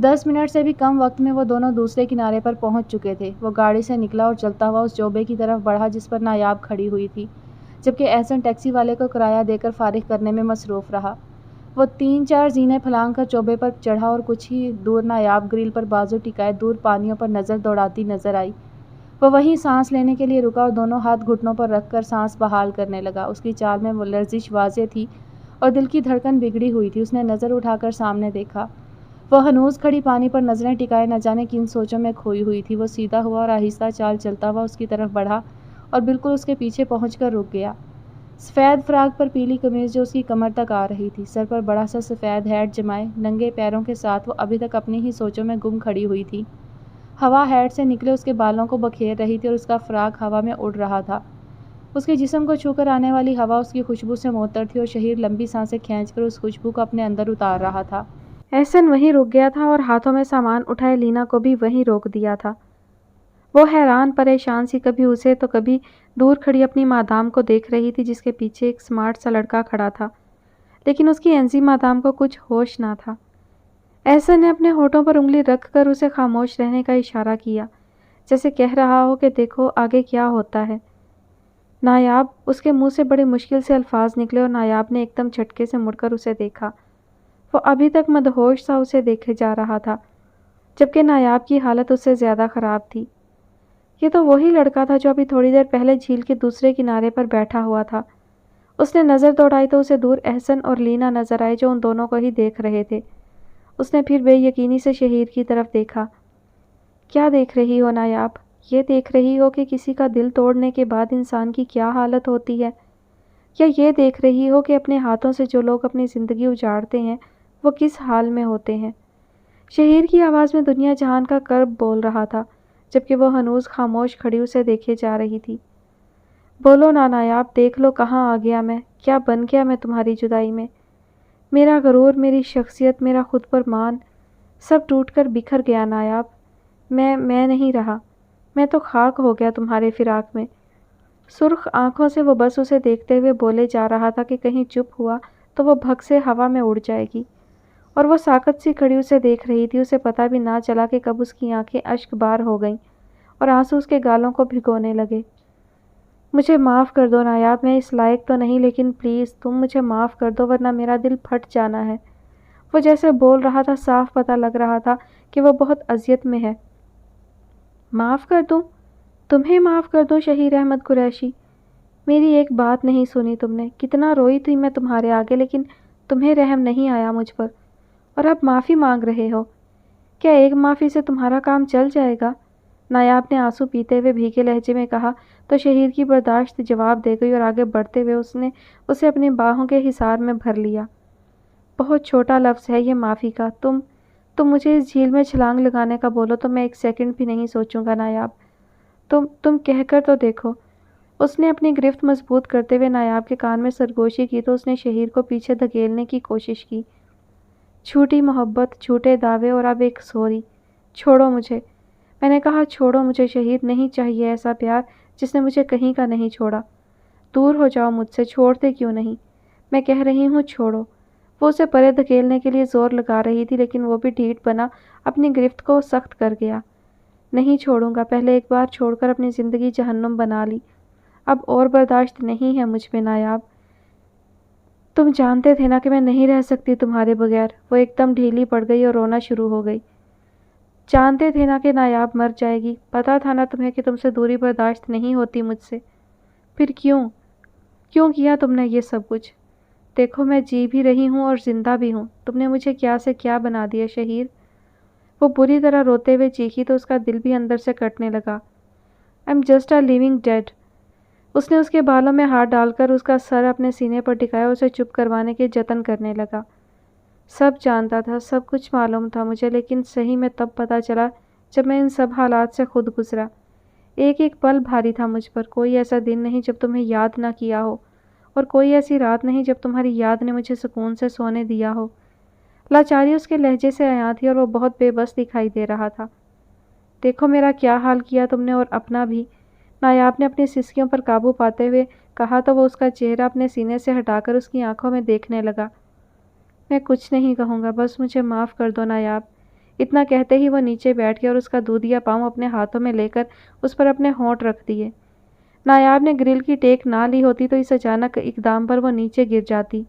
10 منٹ سے بھی کم وقت میں وہ دونوں دوسرے کنارے پر پہنچ چکے تھے۔ وہ گاڑی سے نکلا اور چلتا ہوا اس چوبے کی طرف بڑھا جس پر نایاب کھڑی ہوئی تھی، جبکہ احسن ٹیکسی والے کو کرایہ دے کر فارغ کرنے میں مصروف رہا۔ وہ 3-4 زینے پھلانگ کر چوبے پر چڑھا اور کچھ ہی دور نایاب گرل پر بازو ٹکائے دور پانیوں پر نظر دوڑاتی نظر آئی۔ وہ وہیں سانس لینے کے لیے رکا اور دونوں ہاتھ گھٹنوں پر رکھ کر سانس بحال کرنے لگا۔ اس کی چال میں وہ لرزش واضح تھی اور دل کی دھڑکن بگڑی ہوئی تھی۔ اس نے نظر اٹھا کر سامنے دیکھا۔ وہ ہنوز کھڑی پانی پر نظریں ٹکائے نہ جانے کن سوچوں میں کھوئی ہوئی تھی۔ وہ سیدھا ہوا اور آہستہ چال چلتا ہوا اس کی طرف بڑھا اور بالکل اس کے پیچھے پہنچ کر رک گیا۔ سفید فراق پر پیلی قمیض جو اس کی کمر تک آ رہی تھی، سر پر بڑا سا سفید ہیٹ جمائے ننگے پیروں کے ساتھ وہ ابھی تک اپنی ہی سوچوں میں گم کھڑی ہوئی تھی۔ ہوا ہیٹ سے نکلے اس کے بالوں کو بکھیر رہی تھی اور اس کا فراق ہوا میں اڑ رہا تھا۔ اس کے جسم کو چھو کر آنے والی ہوا اس کی خوشبو سے معطر تھی اور شہیر لمبی سانسیں کھینچ کر اس خوشبو کو اپنے اندر اتار رہا تھا۔ احسن وہیں رک گیا تھا اور ہاتھوں میں سامان اٹھائے لینا کو بھی وہیں روک دیا تھا۔ وہ حیران پریشان سی کبھی اسے تو کبھی دور کھڑی اپنی مادام کو دیکھ رہی تھی، جس کے پیچھے ایک سمارٹ سا لڑکا کھڑا تھا، لیکن اس کی انزی مادام کو کچھ ہوش نہ تھا۔ احسن نے اپنے ہونٹوں پر انگلی رکھ کر اسے خاموش رہنے کا اشارہ کیا، جیسے کہہ رہا ہو کہ دیکھو آگے کیا ہوتا ہے۔ نایاب، اس کے منہ سے بڑی مشکل سے الفاظ نکلے اور نایاب نے ایک دم جھٹکے سے مڑ کر اسے دیکھا۔ وہ ابھی تک مدہوش سا اسے دیکھے جا رہا تھا، جبکہ نایاب کی حالت اس سے زیادہ خراب تھی۔ یہ تو وہی لڑکا تھا جو ابھی تھوڑی دیر پہلے جھیل کے دوسرے کنارے پر بیٹھا ہوا تھا۔ اس نے نظر دوڑائی تو اسے دور احسن اور لینا نظر آئے جو ان دونوں کو ہی دیکھ رہے تھے۔ اس نے پھر بے یقینی سے شہیر کی طرف دیکھا۔ کیا دیکھ رہی ہو نایاب؟ یہ دیکھ رہی ہو کہ کسی کا دل توڑنے کے بعد انسان کی کیا حالت ہوتی ہے؟ یا یہ دیکھ رہی ہو کہ اپنے ہاتھوں سے جو لوگ اپنی زندگی اجاڑتے ہیں وہ کس حال میں ہوتے ہیں؟ شہیر کی آواز میں دنیا جہان کا کرب بول رہا تھا، جبکہ وہ ہنوز خاموش کھڑی اسے دیکھے جا رہی تھی۔ بولو نا نایاب، دیکھ لو کہاں آ گیا میں، کیا بن گیا میں تمہاری جدائی میں۔ میرا غرور، میری شخصیت، میرا خود پر مان، سب ٹوٹ کر بکھر گیا نایاب۔ میں نہیں رہا، میں تو خاک ہو گیا تمہارے فراق میں۔ سرخ آنکھوں سے وہ بس اسے دیکھتے ہوئے بولے جا رہا تھا کہ کہیں چپ ہوا تو وہ بھگ سے ہوا میں اڑ جائے گی، اور وہ ساکت سی کھڑی اسے دیکھ رہی تھی۔ اسے پتہ بھی نہ چلا کہ کب اس کی آنکھیں اشک بار ہو گئیں اور آنسو اس کے گالوں کو بھگونے لگے۔ مجھے معاف کر دو نایاب، میں اس لائق تو نہیں، لیکن پلیز تم مجھے معاف کر دو ورنہ میرا دل پھٹ جانا ہے۔ وہ جیسے بول رہا تھا صاف پتہ لگ رہا تھا کہ وہ بہت اذیت میں ہے۔ معاف کر دوں؟ تمہیں معاف کر دوں شہیر احمد قریشی؟ میری ایک بات نہیں سنی تم نے، کتنا روئی تھی میں تمہارے آگے، لیکن تمہیں رحم نہیں آیا مجھ پر، اور اب معافی مانگ رہے ہو۔ کیا ایک معافی سے تمہارا کام چل جائے گا؟ نایاب نے آنسو پیتے ہوئے بھیگے لہجے میں کہا تو شہیر کی برداشت جواب دے گئی اور آگے بڑھتے ہوئے اس نے اسے اپنی باہوں کے حصار میں بھر لیا۔ بہت چھوٹا لفظ ہے یہ معافی کا، تم مجھے اس جھیل میں چھلانگ لگانے کا بولو تو میں ایک سیکنڈ بھی نہیں سوچوں گا نایاب۔ تم کہہ کر تو دیکھو۔ اس نے اپنی گرفت مضبوط کرتے ہوئے نایاب کے کان میں سرگوشی کی تو اس نے شہیر کو پیچھے دھکیلنے کی کوشش کی۔ جھوٹی محبت، جھوٹے دعوے اور اب ایک سوری۔ چھوڑو مجھے، میں نے کہا چھوڑو مجھے شہیر، نہیں چاہیے ایسا پیار جس نے مجھے کہیں کا نہیں چھوڑا۔ دور ہو جاؤ مجھ سے، چھوڑتے کیوں نہیں؟ میں کہہ رہی ہوں چھوڑو۔ وہ اسے پرے دھکیلنے کے لیے زور لگا رہی تھی، لیکن وہ بھی ڈھیٹ بنا اپنی گرفت کو سخت کر گیا۔ نہیں چھوڑوں گا، پہلے ایک بار چھوڑ کر اپنی زندگی جہنم بنا لی، اب اور برداشت نہیں ہے مجھ میں نایاب۔ تم جانتے تھے نا کہ میں نہیں رہ سکتی تمہارے بغیر۔ وہ ایک دم ڈھیلی پڑ گئی اور رونا شروع ہو گئی۔ جانتے تھے نا کہ نایاب مر جائے گی، پتا تھا نا تمہیں کہ تم سے دوری برداشت نہیں ہوتی مجھ سے، پھر کیوں کیا تم نے یہ سب کچھ؟ دیکھو میں جی بھی رہی ہوں اور زندہ بھی ہوں، تم نے مجھے کیا سے کیا بنا دیا شہیر۔ وہ بری طرح روتے ہوئے چیخی تو اس کا دل بھی اندر سے کٹنے لگا۔ I am just a living dead. اس نے اس کے بالوں میں ہاتھ ڈال کر اس کا سر اپنے سینے پر ٹکایا اور اسے چپ کروانے کے جتن کرنے لگا۔ سب جانتا تھا، سب کچھ معلوم تھا مجھے، لیکن صحیح میں تب پتہ چلا جب میں ان سب حالات سے خود گزرا۔ ایک ایک پل بھاری تھا مجھ پر، کوئی ایسا دن نہیں جب تمہیں یاد نہ کیا ہو، اور کوئی ایسی رات نہیں جب تمہاری یاد نے مجھے سکون سے سونے دیا ہو۔ لاچاری اس کے لہجے سے عیاں تھی اور وہ بہت بے بس دکھائی دے رہا تھا۔ دیکھو میرا کیا حال کیا تم نے، اور اپنا بھی، نایاب نے اپنی سسکیوں پر قابو پاتے ہوئے کہا تو وہ اس کا چہرہ اپنے سینے سے ہٹا کر اس کی آنکھوں میں دیکھنے لگا۔ میں کچھ نہیں کہوں گا، بس مجھے معاف کر دو نایاب۔ اتنا کہتے ہی وہ نیچے بیٹھ گیا اور اس کا دودھیا پاؤں اپنے ہاتھوں میں لے کر اس پر اپنے ہونٹ رکھ دیے۔ نایاب نے گرل کی ٹیک نہ لی ہوتی تو اس اچانک اقدام پر وہ نیچے گر جاتی۔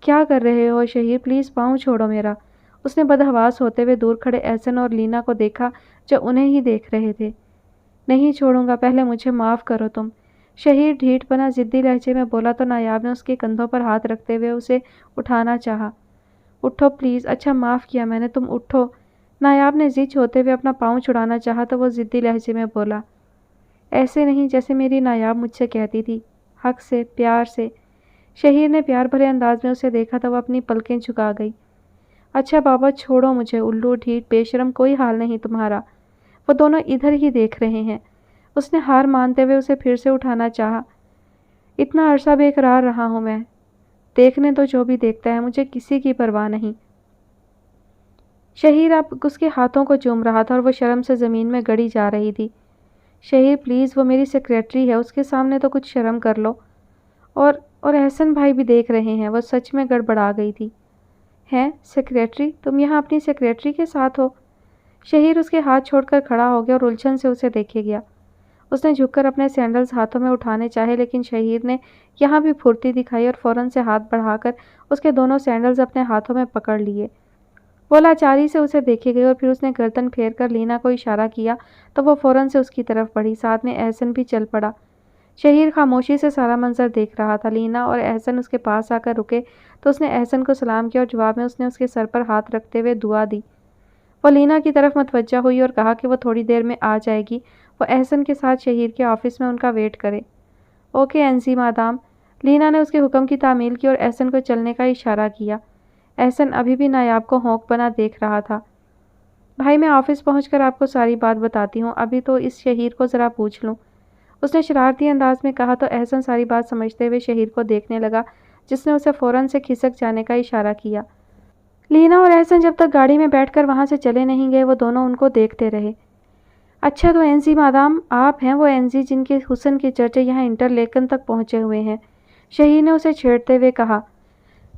کیا کر رہے ہو شہیر، پلیز پاؤں چھوڑو میرا۔ اس نے بدحواس ہوتے ہوئے دور کھڑے احسن اور لینا کو دیکھا جو انہیں ہی دیکھ رہے تھے۔ نہیں چھوڑوں گا، پہلے مجھے معاف کرو تم، شہیر ڈھیٹ بنا ضدی لہجے میں بولا تو نایاب نے اس کے کندھوں پر ہاتھ رکھتے ہوئے اسے اٹھانا چاہا۔ اٹھو پلیز، اچھا معاف کیا میں نے، تم اٹھو۔ نایاب نے ضد ہوتے ہوئے اپنا پاؤں چھڑانا چاہا تو وہ ضدی لہجے میں بولا، ایسے نہیں جیسے میری نایاب مجھ سے کہتی تھی، حق سے، پیار سے۔ شہیر نے پیار بھرے انداز میں اسے دیکھا تو وہ اپنی پلکیں جھکا گئی۔ اچھا بابا چھوڑو مجھے، الو ڈھیٹ بے شرم، کوئی حال نہیں تمہارا۔ وہ دونوں ادھر ہی دیکھ رہے ہیں۔ اس نے ہار مانتے ہوئے اسے پھر سے اٹھانا چاہا۔ اتنا عرصہ بے قرار رہا ہوں میں، دیکھنے تو جو بھی دیکھتا ہے، مجھے کسی کی پرواہ نہیں۔ شہیر اب اس کے ہاتھوں کو چوم رہا تھا اور وہ شرم سے زمین میں گڑی جا رہی تھی۔ شہیر پلیز، وہ میری سیکریٹری ہے، اس کے سامنے تو کچھ شرم کر لو۔ اور احسن بھائی بھی دیکھ رہے ہیں۔ وہ سچ میں گڑبڑا گئی تھی۔ ہیں سیکریٹری؟ تم یہاں اپنی سیکریٹری کے ساتھ ہو؟ شہیر اس کے ہاتھ چھوڑ کر کھڑا ہو گیا اور الجھن سے اسے دیکھے گیا۔ اس نے جھک کر اپنے سینڈلز ہاتھوں میں اٹھانے چاہے، لیکن شہیر نے یہاں بھی پھرتی دکھائی اور فوراً سے ہاتھ بڑھا کر اس کے دونوں سینڈلز اپنے ہاتھوں میں پکڑ لیے۔ وہ لاچاری سے اسے دیکھے گئی اور پھر اس نے گردن پھیر کر لینا کو اشارہ کیا تو وہ فوراً سے اس کی طرف بڑھی، ساتھ میں احسن بھی چل پڑا۔ شہیر خاموشی سے سارا منظر دیکھ رہا تھا۔ لینا اور احسن اس کے پاس آ کر رکے تو اس نے احسن کو سلام کیا اور جواب میں اس نے اس کے سر پر ہاتھ رکھتے ہوئے دعا دی۔ وہ لینا کی طرف متوجہ ہوئی اور کہا کہ وہ تھوڑی دیر میں آ جائے گی، وہ احسن کے ساتھ شہیر کے آفس میں ان کا ویٹ کرے۔ اوکے اینزی مادام۔ لینا نے اس کے حکم کی تعمیل کی اور احسن کو چلنے کا اشارہ کیا۔ احسن ابھی بھی نایاب کو ہونک بنا دیکھ رہا تھا۔ بھائی میں آفس پہنچ کر آپ کو ساری بات بتاتی ہوں، ابھی تو اس شہیر کو ذرا پوچھ لوں، اس نے شرارتی انداز میں کہا تو احسن ساری بات سمجھتے ہوئے شہیر کو دیکھنے لگا جس نے اسے فوراً سے کھسک جانے کا اشارہ کیا۔ لینا اور احسن جب تک گاڑی میں بیٹھ کر وہاں سے چلے نہیں گئے وہ دونوں ان کو دیکھتے رہے۔ اچھا تو اینزی مادام آپ ہیں وہ اینزی جن کے حسن کے چرچے یہاں انٹرلیکن تک پہنچے ہوئے ہیں، شہیر نے اسے چھیڑتے ہوئے کہا۔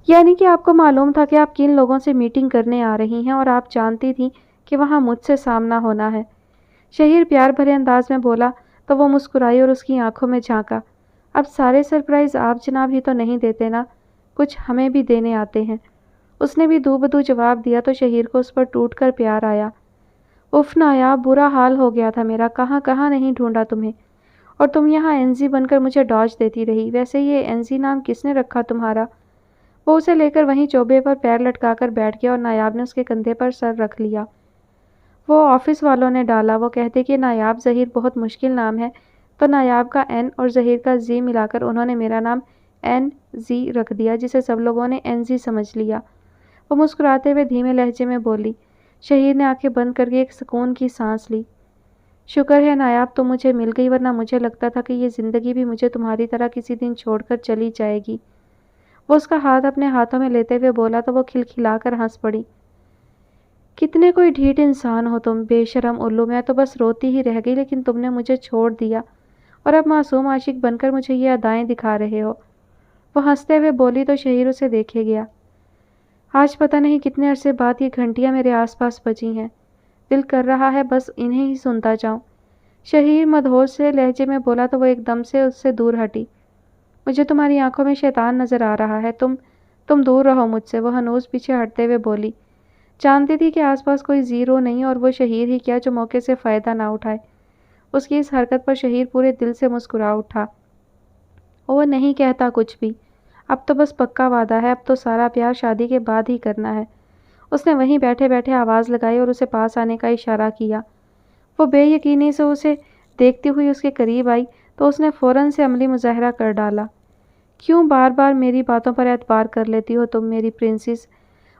یعنی کہ آپ کو معلوم تھا کہ آپ کن لوگوں سے میٹنگ کرنے آ رہی ہیں اور آپ جانتی تھیں کہ وہاں مجھ سے سامنا ہونا ہے، شہیر پیار بھرے انداز میں بولا تو وہ مسکرائی اور اس کی آنکھوں میں جھانکا۔ اب سارے سرپرائز آپ جناب ہی تو نہیں دیتے نا، کچھ ہمیں بھی دینے آتے ہیں، اس نے بھی دو بدو جواب دیا تو شہیر کو اس پر ٹوٹ کر پیار آیا۔ اف نایاب، برا حال ہو گیا تھا میرا، کہاں کہاں نہیں ڈھونڈا تمہیں، اور تم یہاں اینزی بن کر مجھے ڈاج دیتی رہی۔ ویسے یہ اینزی نام کس نے رکھا تمہارا؟ وہ اسے لے کر وہیں چوبے پر پیر لٹکا کر بیٹھ گیا اور نایاب نے اس کے کندھے پر سر رکھ لیا۔ وہ آفس والوں نے ڈالا، وہ کہتے کہ نایاب ظہیر بہت مشکل نام ہے تو نایاب کا این اور ظہیر کا زی ملا کر انہوں نے میرا نام این زی رکھ دیا جسے سب لوگوں نے این زی سمجھ لیا۔ وہ مسکراتے ہوئے دھیمے لہجے میں بولی۔ شہیر نے آنکھیں بند کر کے ایک سکون کی سانس لی۔ شکر ہے نایاب تم مجھے مل گئی، ورنہ مجھے لگتا تھا کہ یہ زندگی بھی مجھے تمہاری طرح کسی دن چھوڑ کر چلی جائے گی۔ وہ اس کا ہاتھ اپنے ہاتھوں میں لیتے ہوئے بولا تو وہ کھلکھلا کر ہنس پڑی۔ کتنے کوئی ڈھیٹ انسان ہو تم، بے شرم الو، میں تو بس روتی ہی رہ گئی لیکن تم نے مجھے چھوڑ دیا اور اب معصوم عاشق بن کر مجھے یہ ادائیں دکھا رہے ہو۔ وہ ہنستے ہوئے بولی تو شہیر اسے دیکھے گیا۔ آج پتہ نہیں کتنے عرصے بعد یہ گھنٹیاں میرے آس پاس بجی ہیں، دل کر رہا ہے بس انہیں ہی سنتا جاؤں۔ شہیر مدہوش سے لہجے میں بولا تو وہ ایک دم سے اس سے دور ہٹی۔ مجھے تمہاری آنکھوں میں شیطان نظر آ رہا ہے، تم دور رہو مجھ سے، وہ ہنوز پیچھے ہٹتے ہوئے بولی۔ جانتی تھی کہ آس پاس کوئی زیرو نہیں اور وہ شہیر ہی کیا جو موقع سے فائدہ نہ اٹھائے۔ اس کی اس حرکت پر شہیر پورے دل سے مسکرا اٹھا۔ وہ نہیں کہتا کچھ بھی، اب تو بس پکا وعدہ ہے، اب تو سارا پیار شادی کے بعد ہی کرنا ہے۔ اس نے وہیں بیٹھے بیٹھے آواز لگائی اور اسے پاس آنے کا اشارہ کیا۔ وہ بے یقینی سے اسے دیکھتی ہوئی اس کے قریب آئی تو اس نے فوراً سے عملی مظاہرہ کر ڈالا۔ کیوں بار بار میری باتوں پر اعتبار کر لیتی ہو تم میری پرنسس؟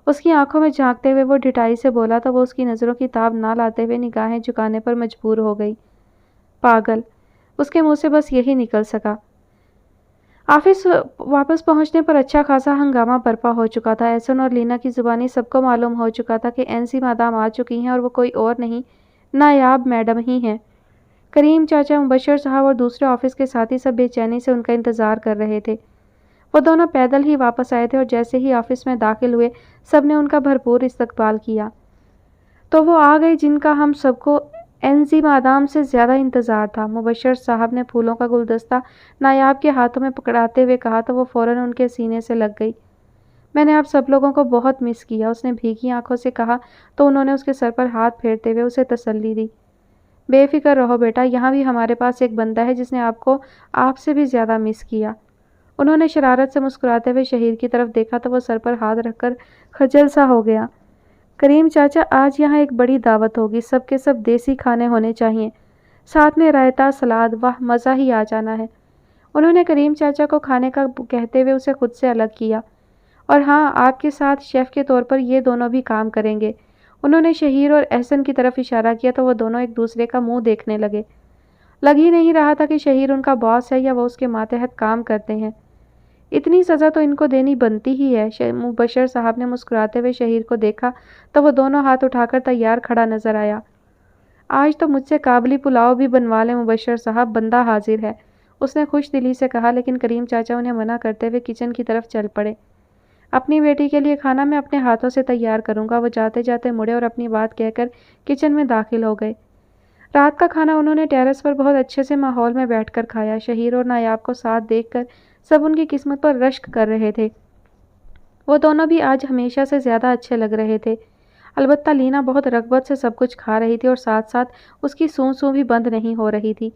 اس کی آنکھوں میں جھانکتے ہوئے وہ ڈٹائی سے بولا تو وہ اس کی نظروں کی تاب نہ لاتے ہوئے نگاہیں جھکانے پر مجبور ہو گئی۔ پاگل! اس کے منہ سے بس یہی نکل سکا۔ آفس واپس پہنچنے پر اچھا خاصا ہنگامہ برپا ہو چکا تھا۔ احسن اور لینا کی زبانی سب کو معلوم ہو چکا تھا کہ این-سی مادام آ چکی ہیں اور وہ کوئی اور نہیں نایاب میڈم ہی ہیں۔ کریم چاچا، مبشر صاحب اور دوسرے آفس کے ساتھی سب بے چینی سے ان کا انتظار کر رہے تھے۔ وہ دونوں پیدل ہی واپس آئے تھے اور جیسے ہی آفس میں داخل ہوئے سب نے ان کا بھرپور استقبال کیا۔ تو وہ آ گئی جن کا ہم سب کو این-سی مادام سے زیادہ انتظار تھا، مبشر صاحب نے پھولوں کا گلدستہ نایاب کے ہاتھوں میں پکڑاتے ہوئے کہا تو وہ فوراً ان کے سینے سے لگ گئی۔ میں نے آپ سب لوگوں کو بہت مس کیا، اس نے بھیگی آنکھوں سے کہا تو انہوں نے اس کے سر پر ہاتھ پھیرتے ہوئے اسے تسلی دی۔ بے فکر رہو بیٹا، یہاں بھی ہمارے پاس ایک بندہ ہے جس نے آپ کو آپ سے بھی زیادہ مس کیا۔ انہوں نے شرارت سے مسکراتے ہوئے شہیر کی طرف دیکھا تو وہ سر پر ہاتھ رکھ کر خجل سا ہو گیا۔ کریم چاچا، آج یہاں ایک بڑی دعوت ہوگی، سب کے سب دیسی کھانے ہونے چاہیے، ساتھ میں رائتا، سلاد، واہ مزہ ہی آ جانا ہے۔ انہوں نے کریم چاچا کو کھانے کا کہتے ہوئے اسے خود سے الگ کیا۔ اور ہاں، آپ کے ساتھ شیف کے طور پر یہ دونوں بھی کام کریں گے۔ انہوں نے شہیر اور احسن کی طرف اشارہ کیا تو وہ دونوں ایک دوسرے کا منہ دیکھنے لگے۔ لگ ہی نہیں رہا تھا کہ شہیر ان کا باس ہے یا وہ اس کے ماتحت کام کرتے ہیں۔ اتنی سزا تو ان کو دینی بنتی ہی ہے۔ مبشر صاحب نے مسکراتے ہوئے شہیر کو دیکھا تو وہ دونوں ہاتھ اٹھا کر تیار کھڑا نظر آیا۔ آج تو مجھ سے قابلی پلاؤ بھی بنوا لیں مبشر صاحب، بندہ حاضر ہے، اس نے خوش دلی سے کہا، لیکن کریم چاچا انہیں منع کرتے ہوئے کچن کی طرف چل پڑے۔ اپنی بیٹی کے لیے کھانا میں اپنے ہاتھوں سے تیار کروں گا، وہ جاتے جاتے مڑے اور اپنی بات کہہ کر کچن میں داخل ہو گئے۔ رات کا کھانا انہوں نے ٹیرس پر بہت اچھے سے ماحول میں بیٹھ کر کھایا۔ شہیر اور نایاب کو ساتھ دیکھ کر سب ان کی قسمت پر رشک کر رہے تھے۔ وہ دونوں بھی آج ہمیشہ سے زیادہ اچھے لگ رہے تھے۔ البتہ لینا بہت رغبت سے سب کچھ کھا رہی تھی اور ساتھ ساتھ اس کی سوں سوں بھی بند نہیں ہو رہی تھی،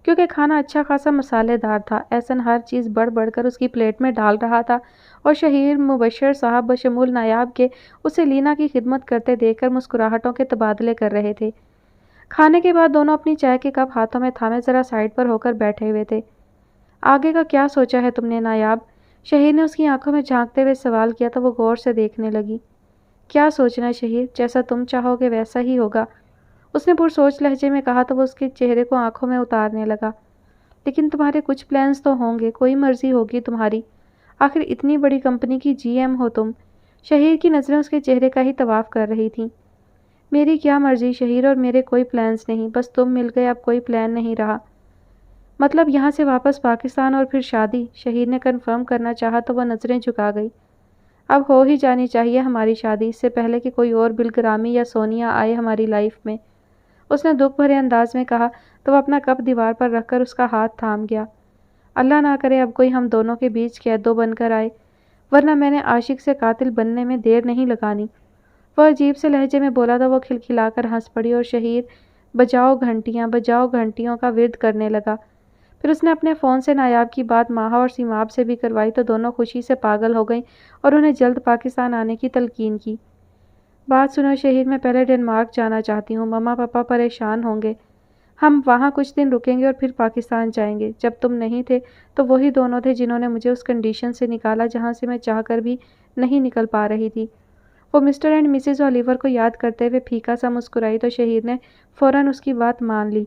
کیونکہ کھانا اچھا خاصا مسالے دار تھا۔ احسن ہر چیز بڑھ بڑھ کر اس کی پلیٹ میں ڈال رہا تھا اور شہیر، مبشر صاحب بشمول نایاب کے اسے لینا کی خدمت کرتے دیکھ کر مسکراہٹوں کے تبادلے کر رہے تھے۔ کھانے کے بعد دونوں اپنی چائے کے کپ ہاتھوں میں تھامے ذرا سائڈ پر ہو کر بیٹھے ہوئے تھے۔ آگے کا کیا سوچا ہے تم نے نایاب؟ شہیر نے اس کی آنکھوں میں جھانکتے ہوئے سوال کیا تو وہ غور سے دیکھنے لگی۔ کیا سوچنا ہے شہیر؟ جیسا تم چاہو گے ویسا ہی ہوگا، اس نے پرسوچ لہجے میں کہا تو وہ اس کے چہرے کو آنکھوں میں اتارنے لگا۔ لیکن تمہارے کچھ پلانز تو ہوں گے، کوئی مرضی ہوگی تمہاری، آخر اتنی بڑی کمپنی کی جی ایم ہو تم۔ شہیر کی نظریں اس کے چہرے کا ہی طواف کر رہی تھیں۔ میری کیا مرضی شہیر، اور میرے کوئی پلانز نہیں، بس تم مل گئے، اب کوئی پلان نہیں رہا۔ مطلب یہاں سے واپس پاکستان اور پھر شادی؟ شہیر نے کنفرم کرنا چاہا تو وہ نظریں جھکا گئی۔ اب ہو ہی جانی چاہیے ہماری شادی، اس سے پہلے کہ کوئی اور بلگرامی یا سونیا آئے ہماری لائف میں، اس نے دکھ بھرے انداز میں کہا تو وہ اپنا کپ دیوار پر رکھ کر اس کا ہاتھ تھام گیا۔ اللہ نہ کرے اب کوئی ہم دونوں کے بیچ قیدو بن کر آئے، ورنہ میں نے عاشق سے قاتل بننے میں دیر نہیں لگانی، وہ عجیب سے لہجے میں بولا تو وہ کھلکھلا کر ہنس پڑی اور شہیر بجاؤ گھنٹیوں کا ورد کرنے لگا۔ پھر اس نے اپنے فون سے نایاب کی بات ماہا اور سیماب سے بھی کروائی تو دونوں خوشی سے پاگل ہو گئیں اور انہیں جلد پاکستان آنے کی تلقین کی۔ بات سنو شہیر، میں پہلے ڈنمارک جانا چاہتی ہوں، مما پاپا پریشان ہوں گے، ہم وہاں کچھ دن رکیں گے اور پھر پاکستان جائیں گے۔ جب تم نہیں تھے تو وہی دونوں تھے جنہوں نے مجھے اس کنڈیشن سے نکالا جہاں سے میں چاہ کر بھی نہیں نکل پا رہی تھی۔ وہ مسٹر اینڈ مسز اولیور کو یاد کرتے ہوئے پھیکا سا مسکرائی تو شہیر نے فوراً اس کی بات مان لی۔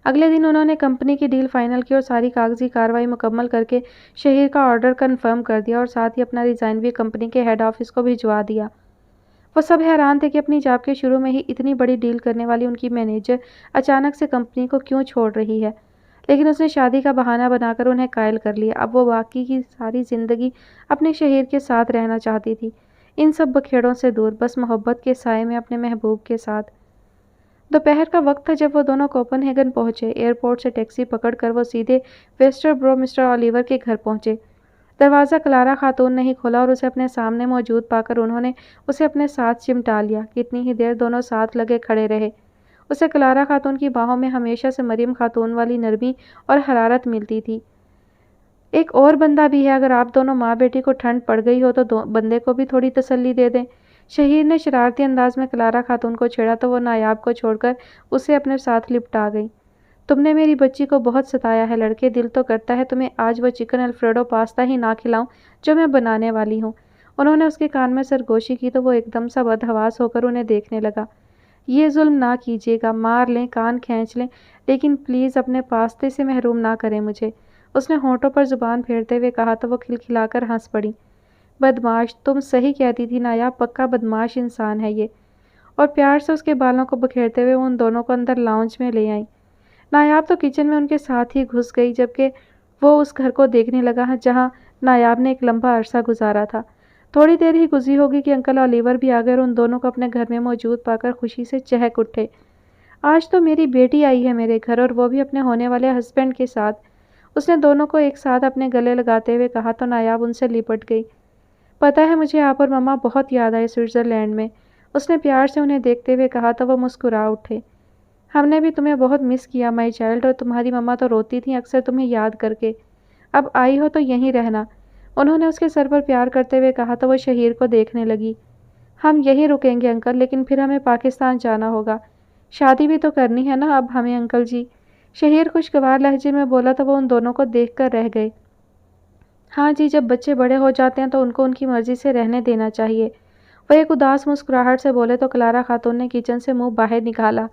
اگلے دن انہوں نے کمپنی کی ڈیل فائنل کی اور ساری کاغذی کارروائی مکمل کر کے شہیر کا آرڈر کنفرم کر دیا اور ساتھ ہی اپنا ریزائن بھی کمپنی کے ہیڈ آفس کو بھجوا دیا۔ وہ سب حیران تھے کہ اپنی جاب کے شروع میں ہی اتنی بڑی ڈیل کرنے والی ان کی مینیجر اچانک سے کمپنی کو کیوں چھوڑ رہی ہے، لیکن اس نے شادی کا بہانہ بنا کر انہیں قائل کر لیا۔ اب وہ باقی کی ساری زندگی اپنے شہیر کے ساتھ رہنا چاہتی تھی، ان سب بکھیڑوں سے دور، بس محبت کے سائے میں اپنے محبوب کے ساتھ۔ دوپہر کا وقت تھا جب وہ دونوں کوپن ہیگن پہنچے۔ ایئرپورٹ سے ٹیکسی پکڑ کر وہ سیدھے ویسٹربرو مسٹر اولیور کے گھر پہنچے۔ دروازہ کلارا خاتون نے ہی کھولا اور اسے اپنے سامنے موجود پا کر انہوں نے اسے اپنے ساتھ چمٹا لیا۔ کتنی ہی دیر دونوں ساتھ لگے کھڑے رہے۔ اسے کلارا خاتون کی باہوں میں ہمیشہ سے مریم خاتون والی نرمی اور حرارت ملتی تھی۔ ایک اور بندہ بھی ہے، اگر آپ دونوں ماں بیٹی کو ٹھنڈ پڑ گئی ہو تو بندے کو بھی تھوڑی تسلی دے دیں۔ شہیر نے شرارتی انداز میں کلارا خاتون کو چھیڑا تو وہ نایاب کو چھوڑ کر اسے اپنے ساتھ لپٹا گئی۔ تم نے میری بچی کو بہت ستایا ہے لڑکے، دل تو کرتا ہے تمہیں آج وہ چکن الفریڈو پاستا ہی نہ کھلاؤں جو میں بنانے والی ہوں۔ انہوں نے اس کے کان میں سرگوشی کی تو وہ ایک دم سا بدحواس ہو کر انہیں دیکھنے لگا۔ یہ ظلم نہ کیجیے گا، مار لیں، کان کھینچ لیں، لیکن پلیز اپنے پاستے سے محروم نہ کریں مجھے۔ اس نے ہونٹوں پر زبان پھیرتے ہوئے کہا تو وہ کھلکھلا کر ہنس پڑی۔ بدماش، تم صحیح کہتی تھی نایاب، پکا بدماش انسان ہے یہ۔ اور پیار سے اس کے بالوں کو بکھیرتے ہوئے وہ ان دونوں کو اندر لاؤنج میں لے آئیں۔ نایاب تو کچن میں ان کے ساتھ ہی گھس گئی، جبکہ وہ اس گھر کو دیکھنے لگا جہاں نایاب نے ایک لمبا عرصہ گزارا تھا۔ تھوڑی دیر ہی گزری ہوگی کہ انکل اولیور بھی آ گئے اور ان دونوں کو اپنے گھر میں موجود پا کر خوشی سے چہک اٹھے۔ آج تو میری بیٹی آئی ہے میرے گھر، اور وہ بھی اپنے ہونے والے ہسبینڈ کے ساتھ۔ اس نے دونوں کو ایک ساتھ اپنے گلے لگاتے ہوئے کہا تو نایاب ان سے لپٹ گئی۔ پتہ ہے مجھے آپ اور مما بہت یاد آئے سوئٹزرلینڈ میں، اس نے پیار سے انہیں دیکھتے ہوئے کہا تو وہ مسکرا اٹھے۔ ہم نے بھی تمہیں بہت مس کیا مائی چائلڈ، اور تمہاری مما تو روتی تھیں اکثر تمہیں یاد کر کے۔ اب آئی ہو تو یہیں رہنا، انہوں نے اس کے سر پر پیار کرتے ہوئے کہا تو وہ شہیر کو دیکھنے لگی۔ ہم یہیں رکیں گے انکل، لیکن پھر ہمیں پاکستان جانا ہوگا، شادی بھی تو کرنی ہے نا اب ہمیں انکل جی، شہیر خوشگوار لہجے میں بولا تو وہ ان دونوں کو دیکھ کر رہ گئے۔ ہاں جی، جب بچے بڑے ہو جاتے ہیں تو ان کو ان کی مرضی سے رہنے دینا چاہیے، وہ ایک اداس مسکراہٹ سے بولے تو کلارا خاتون نے کچن سے منہ باہر نکالا۔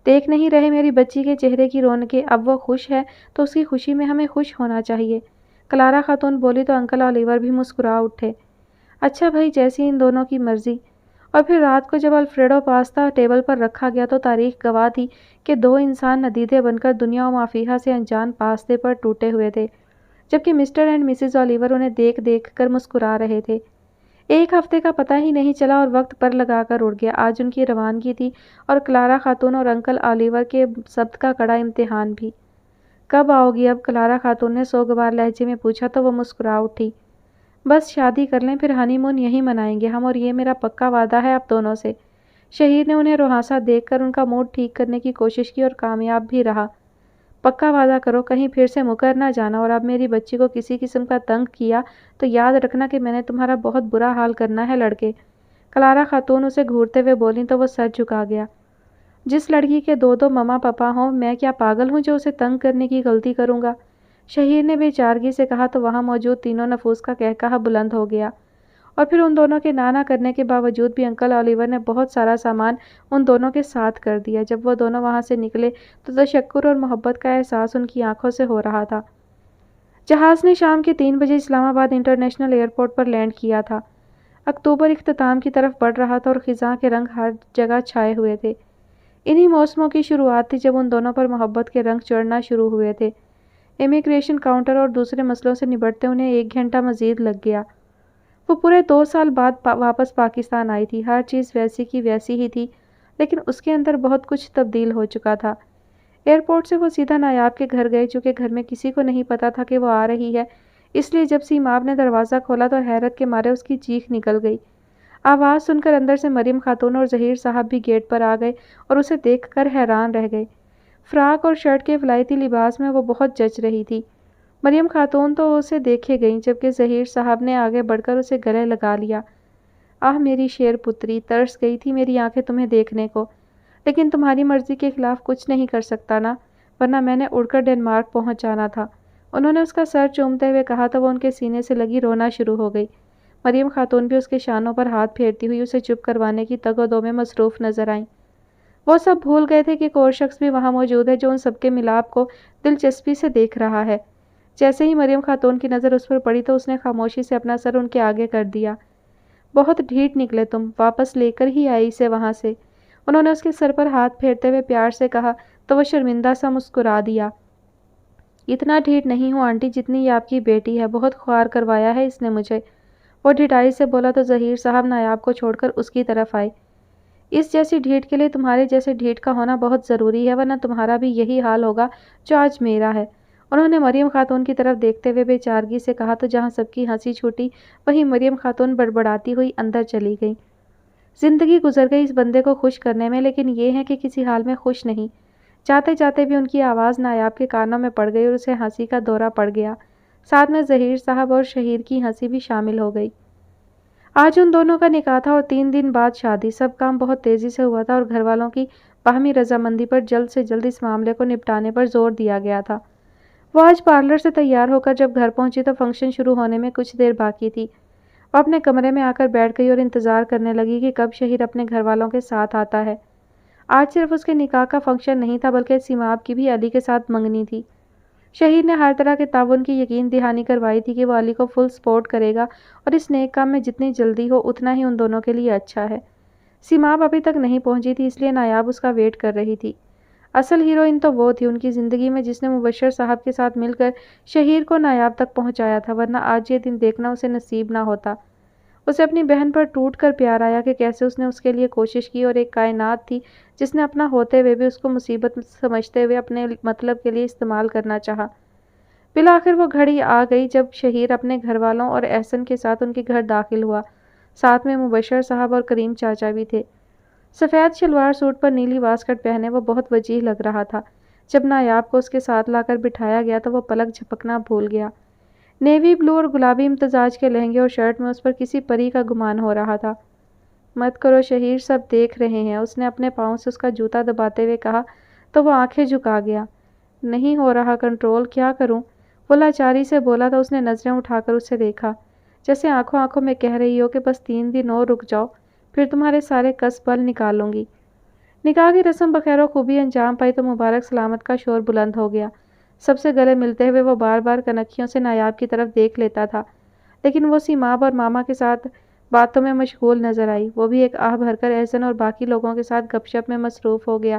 دیکھ نہیں رہے میری بچی کے چہرے کی رونقیں، اب وہ خوش ہے تو اس کی خوشی میں ہمیں خوش ہونا چاہیے، کلارا خاتون بولی تو انکل اولیور بھی مسکرا اٹھے۔ اچھا بھائی، جیسی ان دونوں کی مرضی۔ اور پھر رات کو جب الفریڈو پاستا ٹیبل پر رکھا گیا تو تاریخ گواہ تھی کہ دو انسان ندیدے بن کر دنیا و مافیہا سے انجان پاستے پر ٹوٹے ہوئے تھے، جبکہ مسٹر اینڈ مسز اولیور انہیں دیکھ دیکھ کر مسکرا رہے تھے۔ ایک ہفتے کا پتہ ہی نہیں چلا اور وقت پر لگا کر اڑ گیا۔ آج ان کی روانگی تھی اور کلارا خاتون اور انکل اولیور کے ضبط کا کڑا امتحان بھی۔ کب آؤ گی اب؟ کلارا خاتون نے سوگوار لہجے میں پوچھا تو وہ مسکرا اٹھی۔ بس شادی کر لیں، پھر ہنی مون یہیں منائیں گے ہم، اور یہ میرا پکا وعدہ ہے آپ دونوں سے۔ شہیر نے انہیں روہاسا دیکھ کر ان کا موڈ ٹھیک کرنے کی کوشش کی اور کامیاب بھی رہا۔ پکا وعدہ کرو کہیں پھر سے مکر نہ جانا، اور اب میری بچی کو کسی قسم کا تنگ کیا تو یاد رکھنا کہ میں نے تمہارا بہت برا حال کرنا ہے لڑکے۔ کلارا خاتون اسے گھورتے ہوئے بولیں تو وہ سر جھکا گیا۔ جس لڑکی کے دو مما پاپا ہوں، میں کیا پاگل ہوں جو اسے تنگ کرنے کی غلطی کروں گا؟ شہیر نے بے چارگی سے کہا تو وہاں موجود تینوں نفوس کا قہقہہ بلند ہو گیا۔ اور پھر ان دونوں کے نہ کرنے کے باوجود بھی انکل اولیور نے بہت سارا سامان ان دونوں کے ساتھ کر دیا۔ جب وہ دونوں وہاں سے نکلے تو تشکر اور محبت کا احساس ان کی آنکھوں سے ہو رہا تھا۔ جہاز نے شام کے 3 بجے اسلام آباد انٹرنیشنل ایئرپورٹ پر لینڈ کیا تھا۔ اکتوبر اختتام کی طرف بڑھ رہا تھا اور خزاں کے رنگ ہر جگہ چھائے ہوئے تھے۔ انہی موسموں کی شروعات تھی جب ان دونوں پر محبت کے رنگ چڑھنا شروع ہوئے تھے۔ امیگریشن کاؤنٹر اور دوسرے مسئلوں سے نبٹتے انہیں 1 گھنٹہ مزید لگ گیا۔ وہ پورے 2 سال بعد واپس پاکستان آئی تھی۔ ہر چیز ویسی کی ویسی ہی تھی، لیکن اس کے اندر بہت کچھ تبدیل ہو چکا تھا۔ ایئرپورٹ سے وہ سیدھا نایاب کے گھر گئے، چونکہ گھر میں کسی کو نہیں پتا تھا کہ وہ آ رہی ہے، اس لیے جب سیماب نے دروازہ کھولا تو حیرت کے مارے اس کی چیخ نکل گئی۔ آواز سن کر اندر سے مریم خاتون اور ظہیر صاحب بھی گیٹ پر آ گئے اور اسے دیکھ کر حیران رہ گئے۔ فراق اور شرٹ کے ولایتی لباس میں وہ بہت جچ رہی تھی۔ مریم خاتون تو اسے دیکھے گئیں، جبکہ ظہیر صاحب نے آگے بڑھ کر اسے گلے لگا لیا۔ آہ میری شیر پتری، ترس گئی تھی میری آنکھیں تمہیں دیکھنے کو، لیکن تمہاری مرضی کے خلاف کچھ نہیں کر سکتا نا، ورنہ میں نے اڑ کر ڈنمارک پہنچ جانا تھا۔ انہوں نے اس کا سر چومتے ہوئے کہا تو وہ ان کے سینے سے لگی رونا شروع ہو گئی۔ مریم خاتون بھی اس کے شانوں پر ہاتھ پھیرتی ہوئی اسے چپ کروانے کی تگ و دو میں مصروف نظر آئیں۔ وہ سب بھول گئے تھے کہ ایک اور شخص بھی وہاں موجود ہے جو ان سب کے ملاپ کو دلچسپی سے دیکھ رہا ہے۔ جیسے ہی مریم خاتون کی نظر اس پر پڑی تو اس نے خاموشی سے اپنا سر ان کے آگے کر دیا۔ بہت ڈھیٹ نکلے تم، واپس لے کر ہی آئی اسے وہاں سے، انہوں نے اس کے سر پر ہاتھ پھیرتے ہوئے پیار سے کہا تو وہ شرمندہ سا مسکرا دیا۔ اتنا ڈھیٹ نہیں ہوں آنٹی جتنی یہ آپ کی بیٹی ہے، بہت خوار کروایا ہے اس نے مجھے۔ وہ ڈھٹائی سے بولا تو ظہیر صاحب نایاب کو چھوڑ کر اس کی طرف آئے۔ اس جیسی ڈھیٹ کے لیے تمہارے جیسے ڈھیٹ کا ہونا بہت ضروری ہے، ورنہ تمہارا بھی یہی حال ہوگا جو آج میرا ہے۔ انہوں نے مریم خاتون کی طرف دیکھتے ہوئے بے چارگی سے کہا تو جہاں سب کی ہنسی چھوٹی وہیں مریم خاتون بڑبڑاتی ہوئی اندر چلی گئی۔ زندگی گزر گئی اس بندے کو خوش کرنے میں، لیکن یہ ہے کہ کسی حال میں خوش نہیں۔ جاتے جاتے بھی ان کی آواز نایاب کے کانوں میں پڑ گئی اور اسے ہنسی کا دورہ پڑ گیا، ساتھ میں ظہیر صاحب اور شہیر کی ہنسی بھی شامل ہو گئی۔ آج ان دونوں کا نکاح تھا اور 3 دن بعد شادی۔ سب کام بہت تیزی سے ہوا تھا اور گھر والوں کی باہمی رضامندی پر جلد سے جلد اس معاملے کو نپٹانے پر زور دیا گیا تھا۔ وہ آج پارلر سے تیار ہو کر جب گھر پہنچی تو فنکشن شروع ہونے میں کچھ دیر باقی تھی۔ وہ اپنے کمرے میں آ کر بیٹھ گئی اور انتظار کرنے لگی کہ کب شہیر اپنے گھر والوں کے ساتھ آتا ہے۔ آج صرف اس کے نکاح کا فنکشن نہیں تھا بلکہ سیماب کی بھی علی کے ساتھ منگنی تھی۔ شہیر نے ہر طرح کے تعاون کی یقین دہانی کروائی تھی کہ وہ علی کو فل سپورٹ کرے گا اور اس نیک کام میں جتنی جلدی ہو اتنا ہی ان دونوں کے لیے اچھا ہے۔ سیماب ابھی تک نہیں پہنچی تھی، اس لیے نایاب اس کا ویٹ کر رہی تھی۔ اصل ہیروئن تو وہ تھی ان کی زندگی میں جس نے مبشر صاحب کے ساتھ مل کر شہیر کو نایاب تک پہنچایا تھا، ورنہ آج یہ دن دیکھنا اسے نصیب نہ ہوتا۔ اسے اپنی بہن پر ٹوٹ کر پیار آیا کہ کیسے اس نے اس کے لیے کوشش کی، اور ایک کائنات تھی جس نے اپنا ہوتے ہوئے بھی اس کو مصیبت سمجھتے ہوئے اپنے مطلب کے لیے استعمال کرنا چاہا۔ بالآخر وہ گھڑی آ گئی جب شہیر اپنے گھر والوں اور احسن کے ساتھ ان کے گھر داخل ہوا، ساتھ میں مبشر صاحب اور کریم چاچا بھی تھے۔ سفید شلوار سوٹ پر نیلی واسکٹ پہنے وہ بہت وجیح لگ رہا تھا۔ جب نایاب کو اس کے ساتھ لا کر بٹھایا گیا تو وہ پلک جھپکنا بھول گیا۔ نیوی بلو اور گلابی امتزاج کے لہنگے اور شرٹ میں اس پر کسی پری کا گمان ہو رہا تھا۔ مت کرو شہیر، سب دیکھ رہے ہیں، اس نے اپنے پاؤں سے اس کا جوتا دباتے ہوئے کہا تو وہ آنکھیں جھکا گیا۔ نہیں ہو رہا کنٹرول، کیا کروں؟ وہ لاچاری سے بولا تو اس نے نظریں اٹھا کر اسے دیکھا، جیسے آنکھوں آنکھوں میں کہہ رہی ہو کہ بس 3 دن اور رک جاؤ، پھر تمہارے سارے کس بل نکالوں گی۔ نکاح کی رسم بخیر و خوبی انجام پائی تو مبارک سلامت کا شور بلند ہو گیا۔ سب سے گلے ملتے ہوئے وہ بار بار کنکھیوں سے نایاب کی طرف دیکھ لیتا تھا، لیکن وہ سیماب اور ماما کے ساتھ باتوں میں مشغول نظر آئی۔ وہ بھی ایک آہ بھر کر احسن اور باقی لوگوں کے ساتھ گپ شپ میں مصروف ہو گیا۔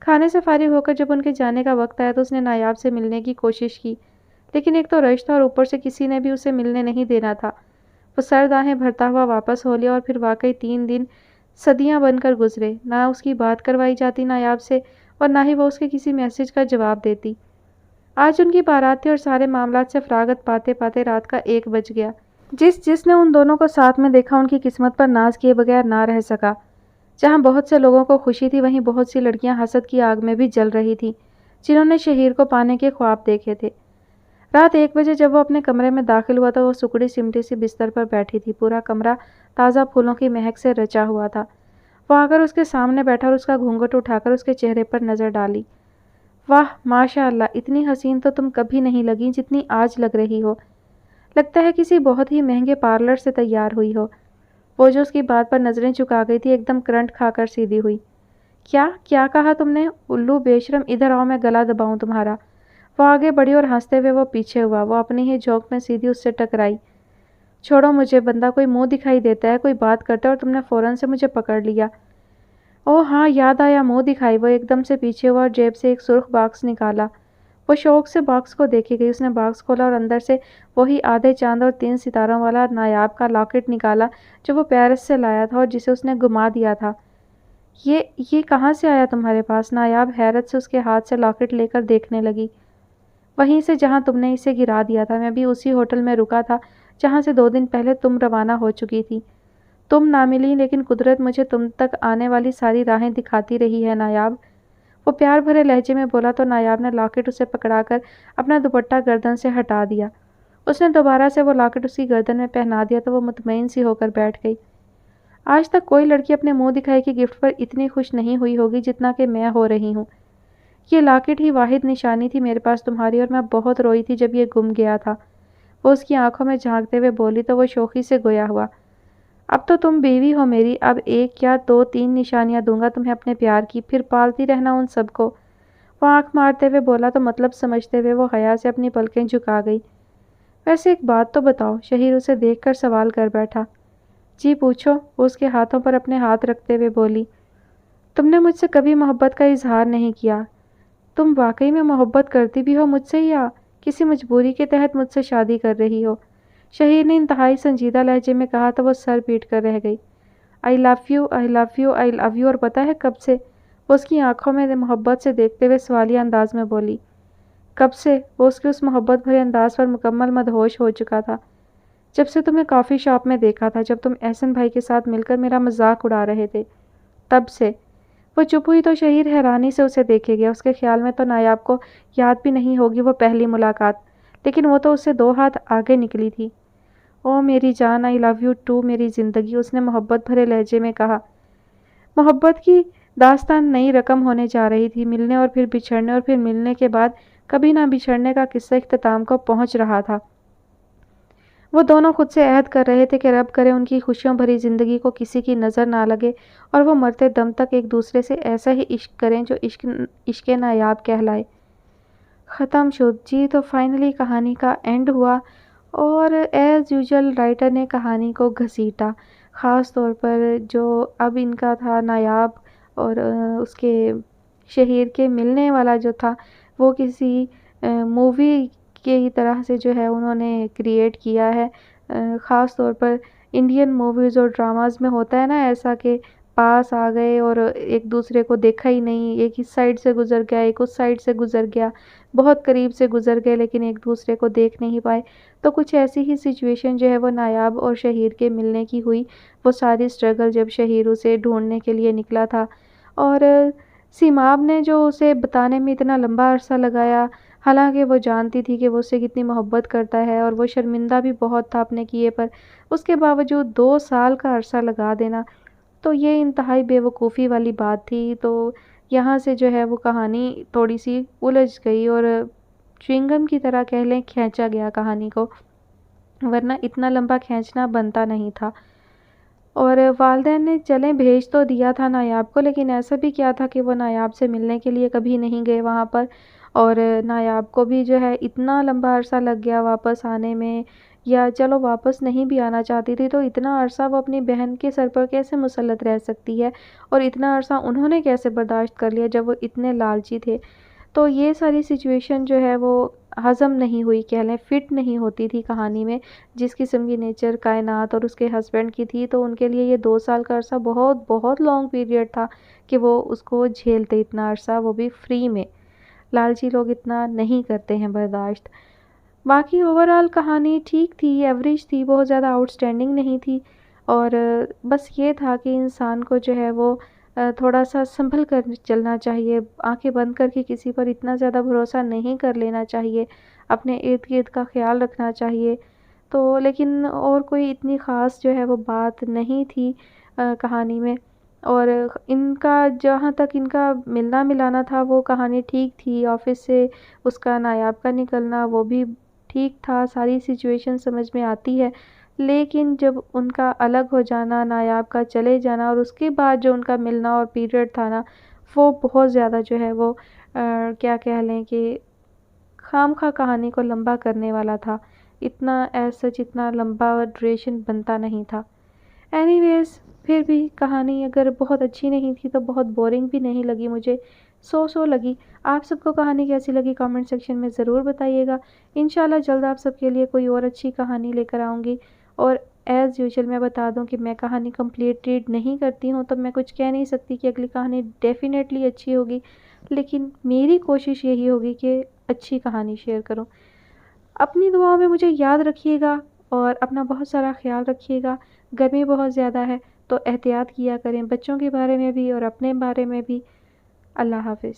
کھانے سے فارغ ہو کر جب ان کے جانے کا وقت آیا تو اس نے نایاب سے ملنے کی کوشش کی، لیکن ایک تو رش تھا اور اوپر سے کسی نے بھی اسے ملنے نہیں دینا تھا۔ وہ سر داہیں بھرتا ہوا واپس ہو لیا اور پھر واقعی 3 دن صدیاں بن کر گزرے۔ نہ اس کی بات کروائی جاتی نایاب سے اور نہ ہی وہ اس کے کسی میسج کا جواب دیتی۔ آج ان کی بارات تھی اور سارے معاملات سے فراغت پاتے پاتے رات کا 1 بج گیا۔ جس نے ان دونوں کو ساتھ میں دیکھا ان کی قسمت پر ناز کیے بغیر نہ رہ سکا۔ جہاں بہت سے لوگوں کو خوشی تھی وہیں بہت سی لڑکیاں حسد کی آگ میں بھی جل رہی تھیں، جنہوں نے شہیر کو پانے کے خواب دیکھے تھے۔ رات 1 بجے جب وہ اپنے کمرے میں داخل ہوا تو وہ سکڑی سمٹی سی بستر پر بیٹھی تھی۔ پورا کمرہ تازہ پھولوں کی مہک سے رچا ہوا تھا۔ وہ آ کر اس کے سامنے بیٹھا اور اس کا گھونگھٹ اٹھا کر اس کے چہرے پر نظر ڈالی۔ واہ ماشاء اللہ، اتنی حسین تو تم کبھی نہیں لگی جتنی آج لگ رہی ہو۔ لگتا ہے کسی بہت ہی مہنگے پارلر سے تیار ہوئی ہو۔ وہ جو اس کی بات پر نظریں چکا گئی تھی ایک دم کرنٹ کھا کر سیدھی ہوئی۔ کیا کہا تم نے؟ الو بے شرم، ادھر آؤ میں گلا دباؤں تمہارا۔ وہ آگے بڑھی اور ہنستے ہوئے وہ پیچھے ہوا۔ وہ اپنی ہی جھونک میں سیدھی اس سے ٹکرائی۔ چھوڑو مجھے، بندہ کوئی منہ دکھائی دیتا ہے، کوئی بات کرتا ہے اور تم نے فوراً سے مجھے پکڑ لیا۔ اوہ ہاں یاد آیا، منہ دکھائی۔ وہ ایک دم سے پیچھے ہوا اور جیب سے ایک سرخ باکس نکالا۔ وہ شوق سے باکس کو دیکھے گئی۔ اس نے باکس کھولا اور اندر سے وہی آدھے چاند اور 3 ستاروں والا نایاب کا لاکٹ نکالا جو وہ پیرس سے لایا تھا اور جسے اس نے گما دیا تھا۔ یہ کہاں سے آیا تمہارے پاس؟ نایاب حیرت سے اس کے ہاتھ سے لاکٹ لے کر دیکھنے لگی۔ وہیں سے جہاں تم نے اسے گرا دیا تھا، میں بھی اسی ہوٹل میں رکا تھا جہاں سے 2 دن پہلے تم روانہ ہو چکی تھی۔ تم نہ ملی لیکن قدرت مجھے تم تک آنے والی ساری راہیں دکھاتی رہی ہے نایاب۔ وہ پیار بھرے لہجے میں بولا تو نایاب نے لاکٹ اسے پکڑا کر اپنا دوپٹہ گردن سے ہٹا دیا۔ اس نے دوبارہ سے وہ لاکٹ اس کی گردن میں پہنا دیا تو وہ مطمئن سی ہو کر بیٹھ گئی۔ آج تک کوئی لڑکی اپنے منہ دکھائی کی گفٹ پر اتنی خوش نہیں ہوئی ہوگی جتنا کہ میں ہو رہی ہوں۔ یہ لاکٹ ہی واحد نشانی تھی میرے پاس تمہاری، اور میں بہت روئی تھی جب یہ گم گیا تھا۔ وہ اس کی آنکھوں میں جھانکتے ہوئے بولی تو وہ شوخی سے گویا ہوا۔ اب تو تم بیوی ہو میری، اب 1 یا 2 3 نشانیاں دوں گا تمہیں اپنے پیار کی، پھر پالتی رہنا ان سب کو۔ وہ آنکھ مارتے ہوئے بولا تو مطلب سمجھتے ہوئے وہ حیا سے اپنی پلکیں جھکا گئی۔ ویسے ایک بات تو بتاؤ، شہیر اسے دیکھ کر سوال کر بیٹھا۔ جی پوچھو، وہ اس کے ہاتھوں پر اپنے ہاتھ رکھتے ہوئے بولی۔ تم نے مجھ سے کبھی محبت کا اظہار نہیں کیا۔ تم واقعی میں محبت کرتی بھی ہو مجھ سے یا کسی مجبوری کے تحت مجھ سے شادی کر رہی ہو؟ شہیر نے انتہائی سنجیدہ لہجے میں کہا تو وہ سر پیٹ کر رہ گئی۔ I love you, I love you, I love you, اور پتہ ہے کب سے؟ وہ اس کی آنکھوں میں محبت سے دیکھتے ہوئے سوالیہ انداز میں بولی۔ کب سے؟ وہ اس کے اس محبت بھرے انداز پر مکمل مدہوش ہو چکا تھا۔ جب سے تمہیں کافی شاپ میں دیکھا تھا، جب تم احسن بھائی کے ساتھ مل کر میرا مذاق اڑا رہے تھے، تب سے۔ وہ چپ ہوئی تو شہیر حیرانی سے اسے دیکھے گیا۔ اس کے خیال میں تو نایاب کو یاد بھی نہیں ہوگی وہ پہلی ملاقات، لیکن وہ تو اس سے 2 ہاتھ آگے نکلی تھی۔ او میری جان، آئی لو یو ٹو میری زندگی، اس نے محبت بھرے لہجے میں کہا۔ محبت کی داستان نئی رقم ہونے جا رہی تھی۔ ملنے اور پھر بچھڑنے اور پھر ملنے کے بعد کبھی نہ بچھڑنے کا قصہ اختتام کو پہنچ رہا تھا۔ وہ دونوں خود سے عہد کر رہے تھے کہ رب کرے ان کی خوشیوں بھری زندگی کو کسی کی نظر نہ لگے اور وہ مرتے دم تک ایک دوسرے سے ایسا ہی عشق کریں جو عشق نایاب کہلائے۔ ختم شد جی، تو فائنلی کہانی کا اینڈ ہوا اور ایز یوزول رائٹر نے کہانی کو گھسیٹا، خاص طور پر جو اب ان کا تھا نایاب اور اس کے شہیر کے ملنے والا جو تھا وہ کسی مووی کی طرح سے جو ہے انہوں نے کریٹ کیا ہے۔ خاص طور پر انڈین موویز اور ڈراماز میں ہوتا ہے نا ایسا کہ پاس آ گئے اور ایک دوسرے کو دیکھا ہی نہیں، ایک اس سائڈ سے گزر گیا، ایک اس سائڈ سے گزر گیا، بہت قریب سے گزر گئے لیکن ایک دوسرے کو دیکھ نہیں پائے۔ تو کچھ ایسی ہی سچویشن جو ہے وہ نایاب اور شہیر کے ملنے کی ہوئی۔ وہ ساری سٹرگل جب شہیر اسے ڈھونڈنے کے لیے نکلا تھا اور سیماب نے جو اسے بتانے میں اتنا لمبا عرصہ لگایا، حالانکہ وہ جانتی تھی کہ وہ اس سے کتنی محبت کرتا ہے اور وہ شرمندہ بھی بہت تھا اپنے کیے پر، اس کے باوجود 2 سال کا عرصہ لگا دینا، تو یہ انتہائی بے وقوفی والی بات تھی۔ تو یہاں سے جو ہے وہ کہانی تھوڑی سی الجھ گئی اور چوئنگم کی طرح کہہ لیں کھینچا گیا کہانی کو، ورنہ اتنا لمبا کھینچنا بنتا نہیں تھا۔ اور والدین نے چلیں بھیج تو دیا تھا نایاب کو، لیکن ایسا بھی کیا تھا کہ وہ نایاب سے ملنے کے لیے کبھی نہیں گئے وہاں پر، اور نایاب کو بھی جو ہے اتنا لمبا عرصہ لگ گیا واپس آنے میں، یا چلو واپس نہیں بھی آنا چاہتی تھی تو اتنا عرصہ وہ اپنی بہن کے سر پر کیسے مسلط رہ سکتی ہے، اور اتنا عرصہ انہوں نے کیسے برداشت کر لیا جب وہ اتنے لالچی تھے۔ تو یہ ساری سچویشن جو ہے وہ ہضم نہیں ہوئی کہہ لیں، فٹ نہیں ہوتی تھی کہانی میں، جس قسم کی نیچر کائنات اور اس کے ہسبینڈ کی تھی، تو ان کے لیے یہ 2 سال کا عرصہ بہت بہت لانگ پیریڈ تھا کہ وہ اس کو جھیلتے اتنا عرصہ، وہ بھی فری میں۔ لالچی لوگ اتنا نہیں کرتے ہیں برداشت۔ باقی اوورآل کہانی ٹھیک تھی، ایوریج تھی، بہت زیادہ آؤٹ اسٹینڈنگ نہیں تھی، اور بس یہ تھا کہ انسان کو جو ہے وہ تھوڑا سا سنبھل کر چلنا چاہیے، آنکھیں بند کر کے کسی پر اتنا زیادہ بھروسہ نہیں کر لینا چاہیے، اپنے ارد گرد کا خیال رکھنا چاہیے۔ تو لیکن اور کوئی اتنی خاص جو ہے وہ بات نہیں تھی کہانی میں، اور ان کا جہاں تک ان کا ملنا ملانا تھا وہ کہانی ٹھیک تھی، آفس سے اس کا نایاب کا نکلنا وہ بھی ٹھیک تھا، ساری سچویشن سمجھ میں آتی ہے، لیکن جب ان کا الگ ہو جانا، نایاب کا چلے جانا، اور اس کے بعد جو ان کا ملنا اور پیریڈ تھا نا، وہ بہت زیادہ جو ہے وہ کیا کہہ لیں کہ خام خواہ کہانی کو لمبا کرنے والا تھا، اتنا ایسا جتنا لمبا ڈریشن بنتا نہیں تھا۔ اینی ویز پھر بھی کہانی اگر بہت اچھی نہیں تھی تو بہت بورنگ بھی نہیں لگی مجھے، سو لگی۔ آپ سب کو کہانی کیسی لگی کامنٹ سیکشن میں ضرور بتائیے گا۔ انشاءاللہ جلد آپ سب کے لیے کوئی اور اچھی کہانی لے کر آؤں گی، اور ایز یوزول میں بتا دوں کہ میں کہانی کمپلیٹ ریڈ نہیں کرتی ہوں، تو میں کچھ کہہ نہیں سکتی کہ اگلی کہانی ڈیفینیٹلی اچھی ہوگی، لیکن میری کوشش یہی ہوگی کہ اچھی کہانی شیئر کروں۔ اپنی دعاؤں میں مجھے یاد رکھیے گا اور اپنا بہت سارا خیال رکھیے گا۔ گرمی بہت زیادہ ہے تو احتیاط کیا کریں، بچوں کے بارے میں بھی اور اپنے بارے میں بھی۔ اللہ حافظ۔